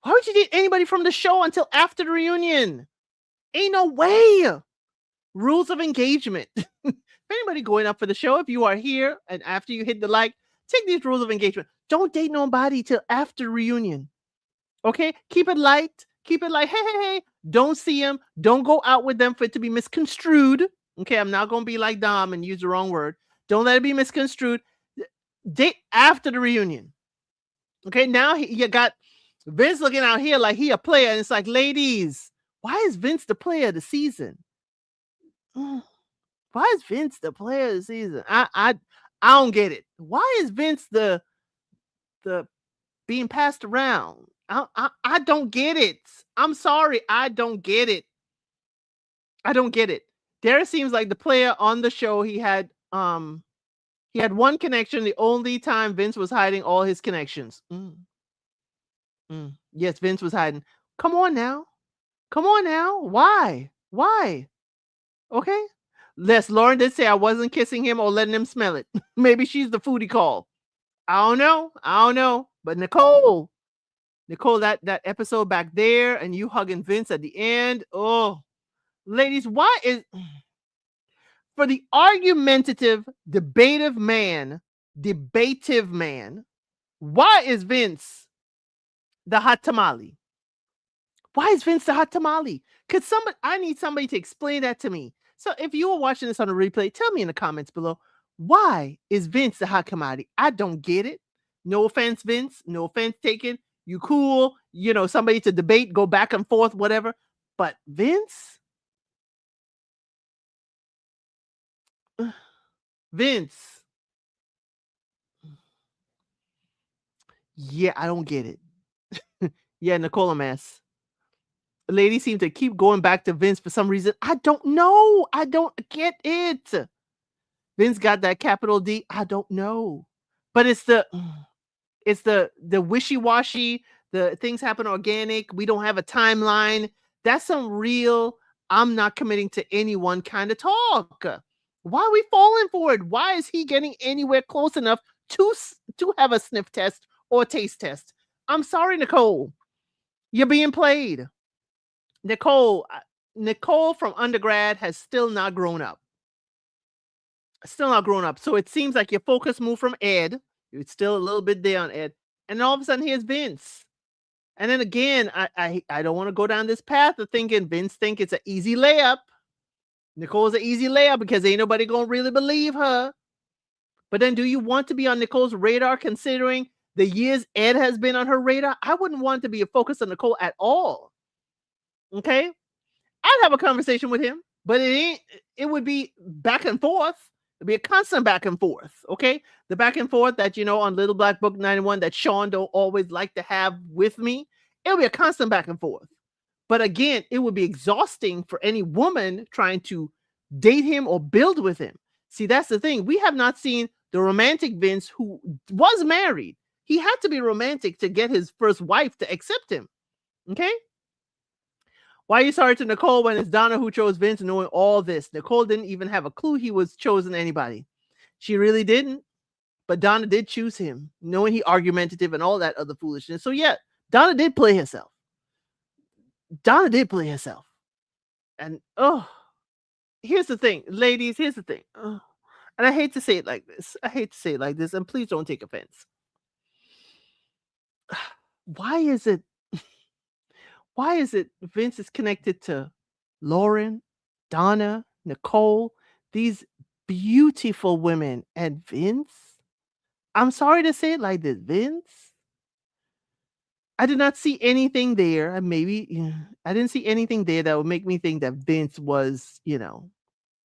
Why would you date anybody from the show until after the reunion? Ain't no way. Rules of engagement. If anybody going up for the show, if you are here and after you hit the like, take these rules of engagement. Don't date nobody till after reunion. Okay? Keep it light. Keep it like, hey. Don't see them. Don't go out with them for it to be misconstrued. Okay, I'm not going to be like Dom and use the wrong word. Don't let it be misconstrued. Date after the reunion. Okay, now you got Vince looking out here like he a player, and it's like, ladies, why is Vince the player of the season? Why is Vince the player of the season? I don't get it. Why is Vince the being passed around? I don't get it. I'm sorry, I don't get it. Derek seems like the player on the show. He had one connection. The only time Vince was hiding all his connections. Yes, Vince was hiding. Come on now. Why? Okay. Lauren did say I wasn't kissing him or letting him smell it. Maybe she's the foodie call. I don't know. But Nicole, that episode back there and you hugging Vince at the end. Oh, ladies, why is for the argumentative, debative man, why is Vince the hot tamale? Why is Vince the hot tamale? I need somebody to explain that to me. So if you were watching this on a replay, tell me in the comments below, why is Vince the hot commodity? I don't get it. No offense, Vince. No offense taken. You cool. Somebody to debate, go back and forth, whatever. But Vince? Yeah, I don't get it. Yeah, Nicole a mess. The lady seemed to keep going back to Vince for some reason. I don't know. I don't get it. Vince got that capital D. I don't know. But it's the wishy-washy, the things happen organic. We don't have a timeline. That's some real, I'm not committing to anyone kind of talk. Why are we falling for it? Why is he getting anywhere close enough to have a sniff test or a taste test? I'm sorry, Nicole. You're being played. Nicole, Nicole from undergrad has still not grown up. Still not grown up. So it seems like your focus moved from Ed. It's still a little bit there on Ed. And all of a sudden, here's Vince. And then again, I don't want to go down this path of thinking Vince think it's an easy layup. Nicole's an easy layup because ain't nobody gonna really believe her. But then do you want to be on Nicole's radar considering the years Ed has been on her radar? I wouldn't want to be a focus on Nicole at all. Okay? I'd have a conversation with him, but it would be back and forth. It'd be a constant back and forth. Okay. The back and forth that, on Little Black Book 91 that Sean don't always like to have with me. It'll be a constant back and forth. But again, it would be exhausting for any woman trying to date him or build with him. See, that's the thing. We have not seen the romantic Vince who was married. He had to be romantic to get his first wife to accept him. Okay. Why are you sorry to Nicole when it's Donna who chose Vince knowing all this? Nicole didn't even have a clue he was chosen anybody. She really didn't. But Donna did choose him, knowing he argumentative and all that other foolishness. So yeah, Donna did play herself. Donna did play herself. And here's the thing, ladies, here's the thing. And I hate to say it like this. And please don't take offense. Why is it Vince is connected to Lauren, Donna, Nicole, these beautiful women, and Vince? I'm sorry to say it like this, Vince. I did not see anything there. Maybe I didn't see anything there that would make me think that Vince was,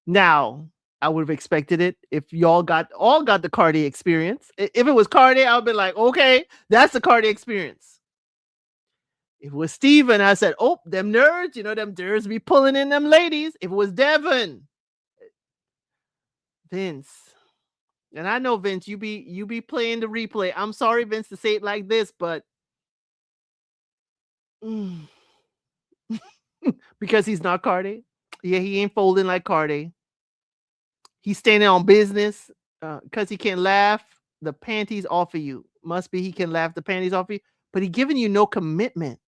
Now, I would have expected it if y'all all got the Cardi experience. If it was Cardi, I would be like, okay, that's the Cardi experience. If it was Steven, I said, oh, them nerds, them nerds be pulling in them ladies. If it was Devin, Vince. And I know, Vince, you be playing the replay. I'm sorry, Vince, to say it like this, but because he's not Cardi. Yeah, he ain't folding like Cardi. He's standing on business because he can laugh the panties off of you. Must be he can laugh the panties off of you, but he giving you no commitment.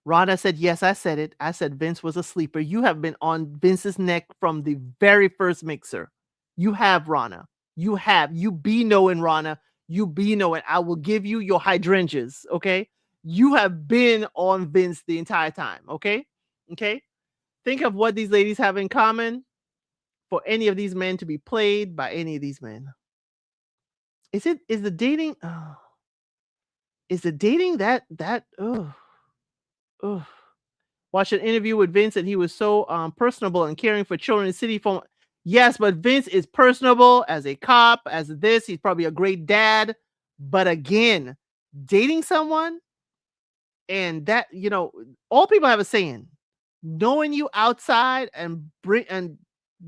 Rana said, yes, I said it. I said Vince was a sleeper. You have been on Vince's neck from the very first mixer. You have, Rana. You have. You be knowing, Rana. You be knowing. I will give you your hydrangeas, okay? You have been on Vince the entire time, okay? Okay? Think of what these ladies have in common for any of these men to be played by any of these men. Is the dating watched an interview with Vince and he was so personable and caring for children in the city from yes, but Vince is personable as a cop, as this, he's probably a great dad. But again, dating someone and that, all people have a saying, knowing you outside and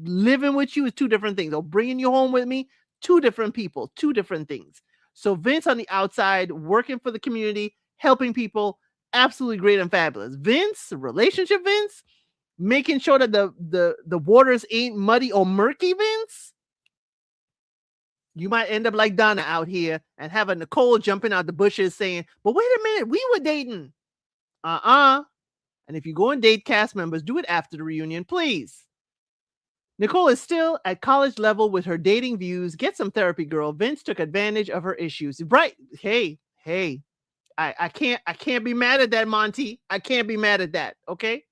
living with you is two different things. Or bringing you home with me, two different people, two different things. So Vince on the outside, working for the community, helping people, absolutely great and fabulous. Vince, relationship Vince, making sure that the waters ain't muddy or murky, Vince. You might end up like Donna out here and have a Nicole jumping out the bushes saying, but wait a minute, we were dating. And if you go and date cast members, do it after the reunion, please. Nicole is still at college level with her dating views. Get some therapy, girl. Vince took advantage of her issues. Right. Hey. I can't be mad at that, Monty. I can't be mad at that. Okay.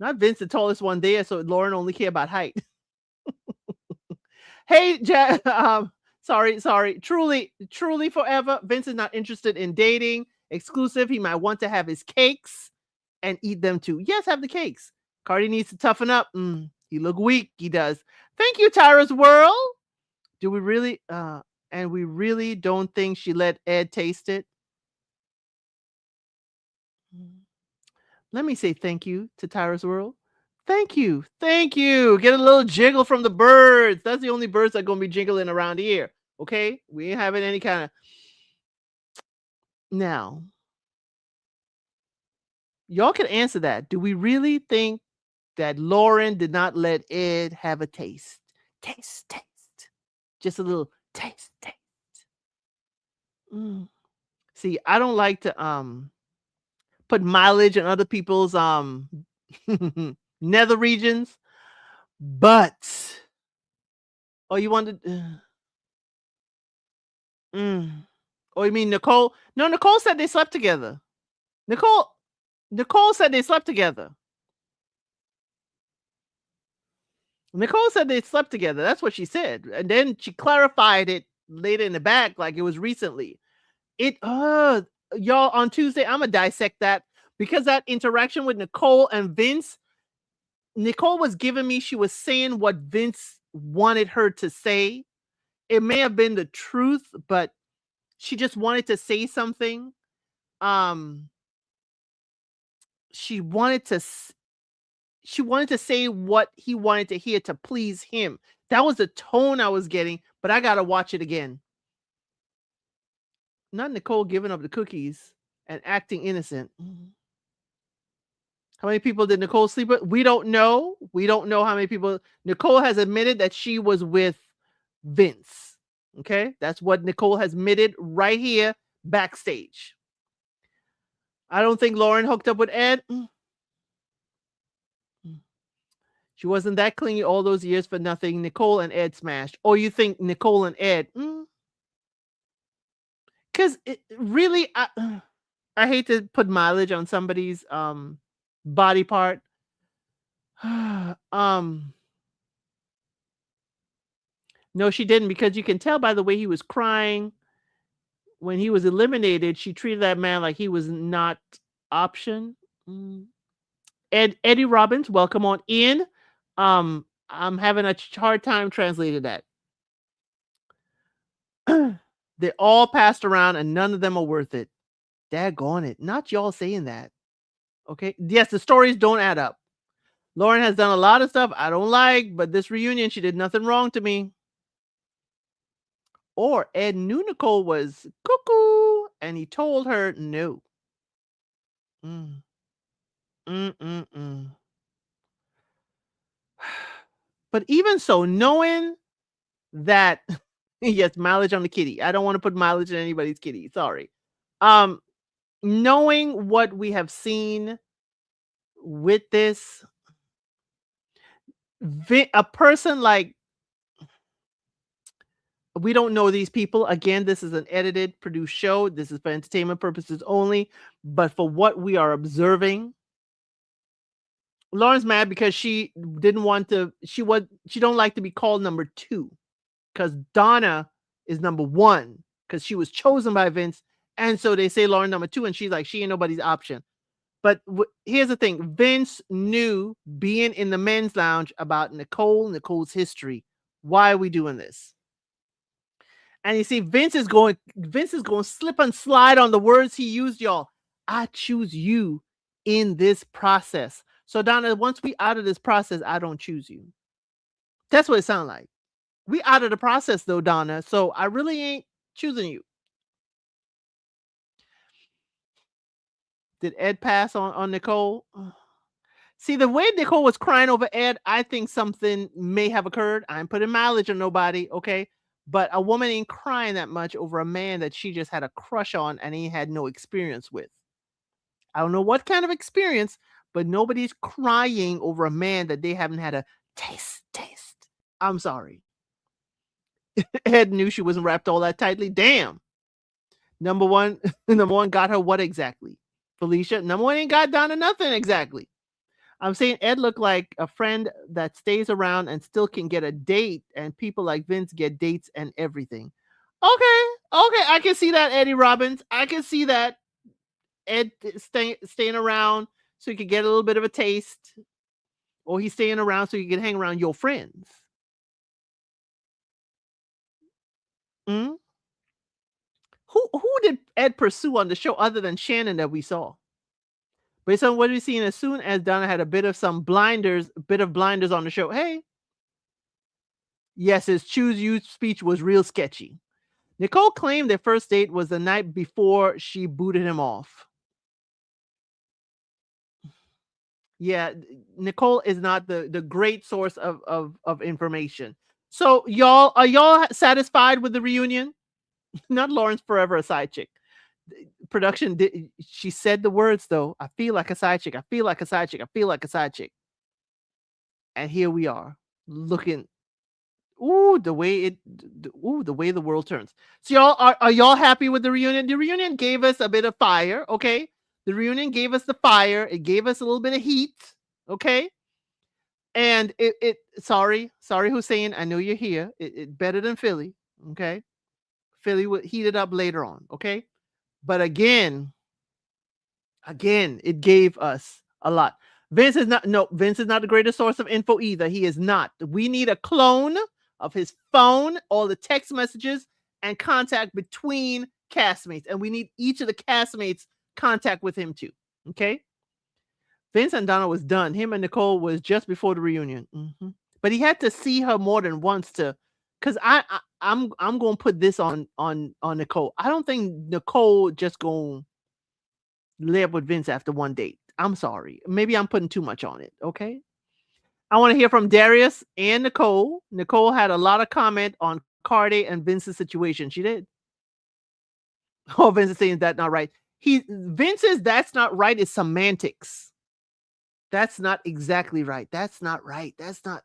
Not Vince, the tallest one there, so Lauren only care about height. Hey, sorry. Truly forever. Vince is not interested in dating. Exclusive. He might want to have his cakes and eat them too. Yes, have the cakes. Cardi needs to toughen up. He look weak. He does. Thank you, Tyra's World. Do we really? And we really don't think she let Ed taste it. Let me say thank you to Tyra's World. Thank you. Get a little jiggle from the birds. That's the only birds that are going to be jiggling around here. Okay? We ain't having any kind of... Now, y'all can answer that. Do we really think that Lauren did not let Ed have a taste? Taste. Just a little taste. See, I don't like to put mileage in other people's nether regions. But oh, you wanted mm. Oh, you mean Nicole? No, Nicole said they slept together. Nicole Nicole said they slept together. Nicole said they slept together. That's what she said. And then she clarified it later in the back like it was recently. It y'all on Tuesday, I'm gonna dissect that because that interaction with Nicole and Vince, Nicole was giving me, she was saying what Vince wanted her to say. It may have been the truth, but she just wanted to say something. Um, she wanted to she wanted to say what he wanted to hear to please him. That was the tone I was getting, but I gotta watch it again. Not Nicole giving up the cookies and acting innocent. How many people did Nicole sleep with? We don't know. We don't know how many people. Nicole has admitted that she was with Vince. Okay. That's what Nicole has admitted right here backstage. I don't think Lauren hooked up with Ed. She wasn't that clingy all those years for nothing. Nicole and Ed smashed. Or you think Nicole and Ed? Because really, I hate to put mileage on somebody's body part. No, she didn't, because you can tell by the way he was crying when he was eliminated. She treated that man like he was not option. Eddie Robbins, welcome on in. I'm having a hard time translating that. They all passed around and none of them are worth it. Daggone it. Not y'all saying that. Okay. Yes, the stories don't add up. Lauren has done a lot of stuff I don't like, but this reunion, she did nothing wrong to me. Or Ed knew Nicole was cuckoo and he told her no. Mm. But even so, knowing that, yes, mileage on the kitty. I don't want to put mileage in anybody's kitty. Sorry. Knowing what we have seen with this, a person like, we don't know these people. Again, this is an edited, produced show. This is for entertainment purposes only. But for what we are observing, Lauren's mad because she didn't want to. She don't like to be called number 2, because Donna is number 1 because she was chosen by Vince, and so they say Lauren number 2, and she's like, she ain't nobody's option. But here's the thing: Vince knew, being in the men's lounge, about Nicole's history. Why are we doing this? And you see, Vince is going to slip and slide on the words he used, y'all. I choose you in this process. So Donna, once we out of this process, I don't choose you. That's what it sounds like. We out of the process though, Donna. So I really ain't choosing you. Did Ed pass on Nicole? See, the way Nicole was crying over Ed, I think something may have occurred. I'm putting mileage on nobody, okay? But a woman ain't crying that much over a man that she just had a crush on and he had no experience with. I don't know what kind of experience, but nobody's crying over a man that they haven't had a taste. I'm sorry. Ed knew she wasn't wrapped all that tightly. Damn. Number one got her what exactly? Felicia. Number 1 ain't got Donna nothing exactly. I'm saying Ed looked like a friend that stays around and still can get a date, and people like Vince get dates and everything. Okay, I can see that, Eddie Robbins. I can see that. Ed staying around so you could get a little bit of a taste, or he's staying around so you can hang around your friends. Mm? Who did Ed pursue on the show other than Shannon that we saw? Based on what we've seen, as soon as Donna had a bit of blinders on the show. Hey, yes, his choose you speech was real sketchy. Nicole claimed their first date was the night before she booted him off. Yeah, Nicole is not the great source of information. So are y'all satisfied with the reunion? Not Lauren's forever a side chick. production did. She said the words though. I feel like a side chick. I feel like a side chick. I feel like a side chick. And here we are, looking. Ooh, the way the world turns. So y'all are y'all happy with the reunion? The reunion gave us a bit of fire, okay? The reunion gave us the fire. It gave us a little bit of heat, okay? And it sorry Hussein, I know you're here. It better than Philly, okay? Philly would heat it up later on, okay? But again, it gave us a lot. Vince is not the greatest source of info either. He is not. We need a clone of his phone, all the text messages, and contact between castmates. And we need each of the castmates contact with him too. Okay. Vince and Donna was done. Him and Nicole was just before the reunion. But he had to see her more than once to, because I'm going to put this on Nicole. I don't think Nicole just going to live with Vince after one date. I'm sorry. Maybe I'm putting too much on it. Okay. I want to hear from Darius and Nicole. Nicole had a lot of comment on Cardi and Vince's situation. She did. Oh, Vince is saying that's not right. Vince's that's not right is semantics. That's not exactly right. That's not right. That's not.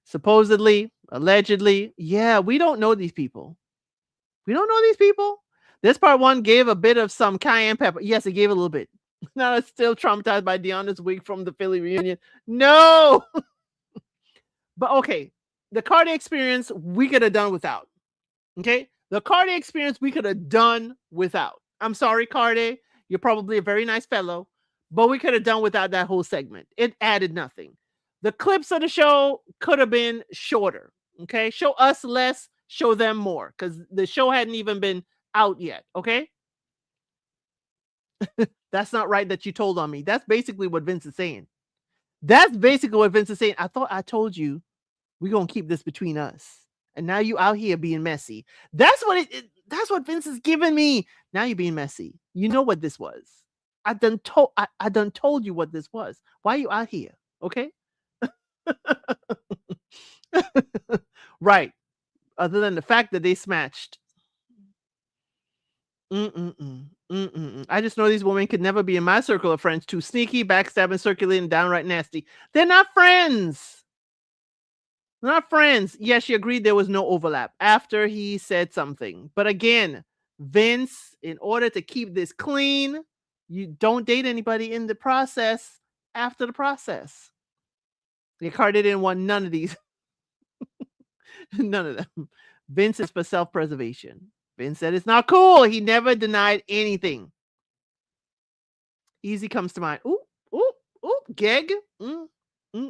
Supposedly, allegedly. Yeah, we don't know these people. We don't know these people. This part one gave a bit of some cayenne pepper. Yes, it gave a little bit. Now it's still traumatized by Deanna's wig from the Philly reunion. No. But okay, the Cardi experience we could have done without. Okay, the Cardi experience we could have done without. I'm sorry, Cardi. You're probably a very nice fellow, but we could have done without that whole segment. It added nothing. The clips of the show could have been shorter. Okay, show us less, show them more, because the show hadn't even been out yet. Okay. That's not right that you told on me. That's basically what Vince is saying. That's basically what Vince is saying. I thought I told you we're going to keep this between us. And now you out here being messy. That's what Vince is giving me. Now you're being messy. You know what this was. I done told you what this was. Why are you out here? Okay. Right. Other than the fact that they smashed. I just know these women could never be in my circle of friends. Too sneaky, backstabbing, circulating, downright nasty. They're not friends. They're not friends. Yes, she agreed there was no overlap after he said something. But again, Vince, in order to keep this clean, you don't date anybody in the process after the process. Ricardo didn't want none of these. None of them. Vince is for self-preservation. Vince said it's not cool. He never denied anything. Easy comes to mind. Ooh, Geg.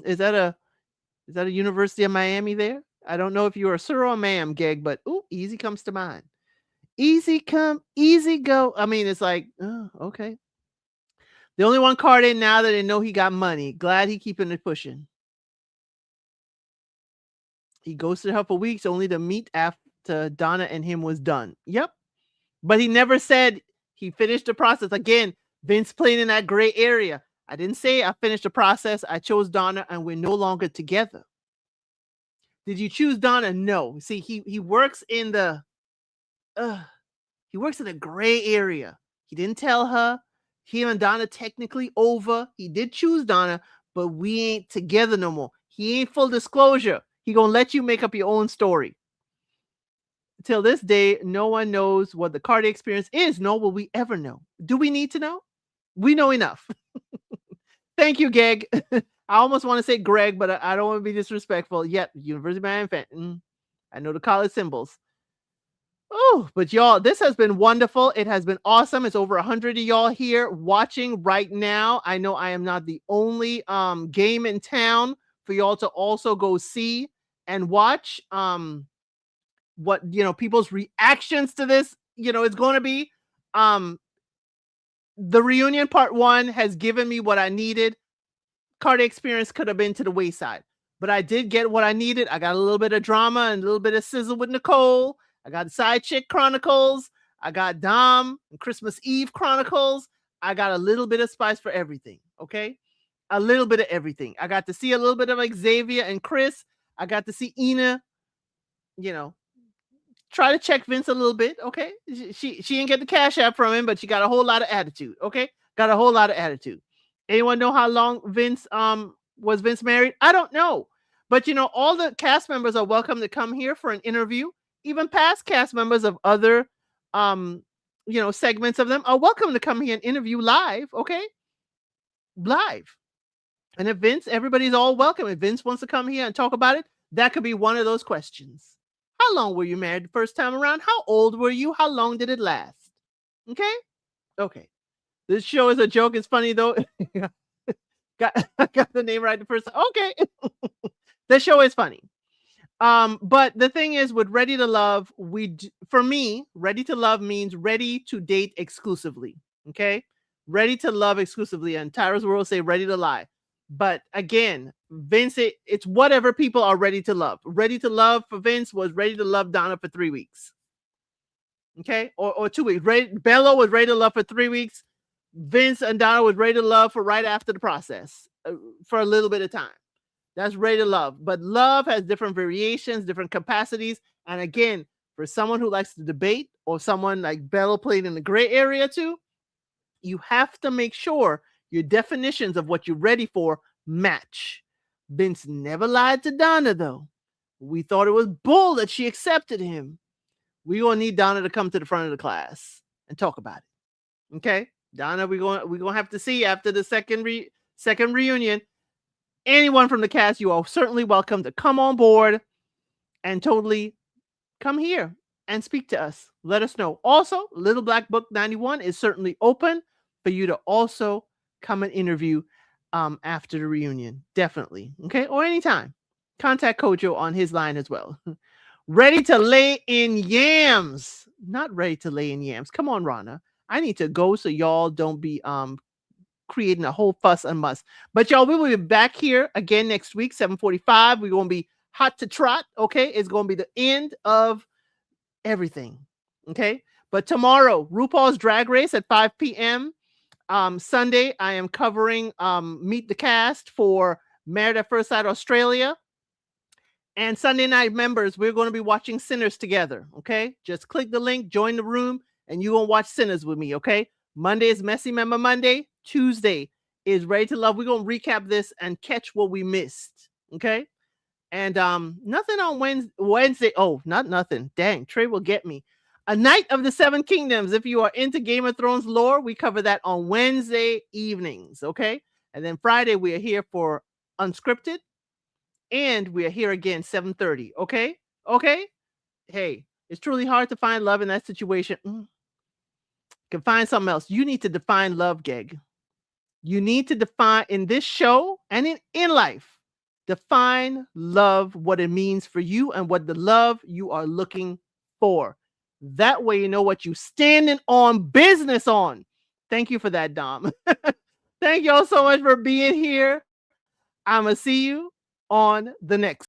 Is that a University of Miami there? I don't know if you're a sir or a ma'am, Geg, but easy comes to mind. Easy come, easy go. I mean, it's like, oh, okay. The only one card in now that they know he got money. Glad he keeping it pushing. He ghosted her for weeks only to meet after Donna and him was done. Yep. But he never said he finished the process. Again, Vince playing in that gray area. I didn't say I finished the process. I chose Donna and we're no longer together. Did you choose Donna? No. See, he works in the gray area. He didn't tell her. Him and Donna technically over. He did choose Donna, but we ain't together no more. He ain't full disclosure. He gonna let you make up your own story. Till this day, no one knows what the Cardi experience is, nor will we ever know. Do we need to know? We know enough. Thank you, Geg. I almost want to say Greg, but I don't want to be disrespectful. Yet, University of Miami fan. I know the college symbols. Oh, but y'all, this has been wonderful. It has been awesome. It's over 100 of y'all here watching right now. I know I am not the only game in town for y'all to also go see and watch. What people's reactions to this is going to be. The reunion part 1 has given me what I needed. Cardi experience could have been to the wayside, but I did get what I needed. I got a little bit of drama and a little bit of sizzle with Nicole. I got Side Chick Chronicles. I got Dom and Christmas Eve Chronicles. I got a little bit of spice for everything. Okay, a little bit of everything. I got to see a little bit of Xavier and Chris. I got to see Ina, try to check Vince a little bit. Okay, she didn't get the cash app from him, but she got a whole lot of attitude. Okay, got a whole lot of attitude. Anyone know how long Vince was Vince married? I don't know, but you know, all the cast members are welcome to come here for an interview. Even past cast members of other you know, segments of them are welcome to come here and interview live. Okay, live. And if Vince, everybody's all welcome. If Vince wants to come here and talk about it, that could be one of those questions. How long were you married the first time around? How old were you? How long did it last? Okay? Okay. This show is a joke. It's funny though. I got the name right the first time. Okay. The show is funny. But the thing is, with Ready to Love, for me, Ready to Love means ready to date exclusively. Okay? Ready to love exclusively. And Tyra's World say ready to lie. But again, Vince, it's whatever people are ready to love. Ready to Love for Vince was ready to love Donna for 3 weeks. Okay? Or 2 weeks. Bello was ready to love for 3 weeks. Vince and Donna was ready to love for right after the process for a little bit of time. That's ready to love. But love has different variations, different capacities. And again, for someone who likes to debate or someone like Bello played in the gray area too, you have to make sure your definitions of what you're ready for match. Vince never lied to Donna, though. We thought it was bull that she accepted him. We're going to need Donna to come to the front of the class and talk about it. Okay? Donna, we're going to have to see after the second reunion. Anyone from the cast, you are certainly welcome to come on board and totally come here and speak to us. Let us know. Also, Little Black Book 91 is certainly open for you to also come and interview after the reunion. Definitely. Okay? Or anytime. Contact Kojo on his line as well. Ready to lay in yams. Not ready to lay in yams. Come on, Rana. I need to go so y'all don't be creating a whole fuss and muss. But y'all, we will be back here again next week, 7:45. We're going to be hot to trot. Okay? It's going to be the end of everything. Okay? But tomorrow, RuPaul's Drag Race at 5 p.m. Sunday, I am covering Meet the Cast for Married at First Sight Australia. And Sunday night, members, we're going to be watching Sinners together. Okay? Just click the link, join the room, and you're going to watch Sinners with me. Okay? Monday is Messy Member Monday. Tuesday is Ready to Love. We're going to recap this and catch what we missed. Okay? And nothing on Wednesday. Oh, not nothing. Dang, Trey will get me. A Night of the Seven Kingdoms. If you are into Game of Thrones lore, we cover that on Wednesday evenings. Okay? And then Friday, we are here for Unscripted. And we are here again, 7:30. Okay? Okay? Hey, it's truly hard to find love in that situation. You can find something else. You need to define love, Geg. You need to define in this show and in life, define love, what it means for you and what the love you are looking for. That way you know what you're standing on business on. Thank you for that, Dom. Thank you all so much for being here. I'm going to see you on the next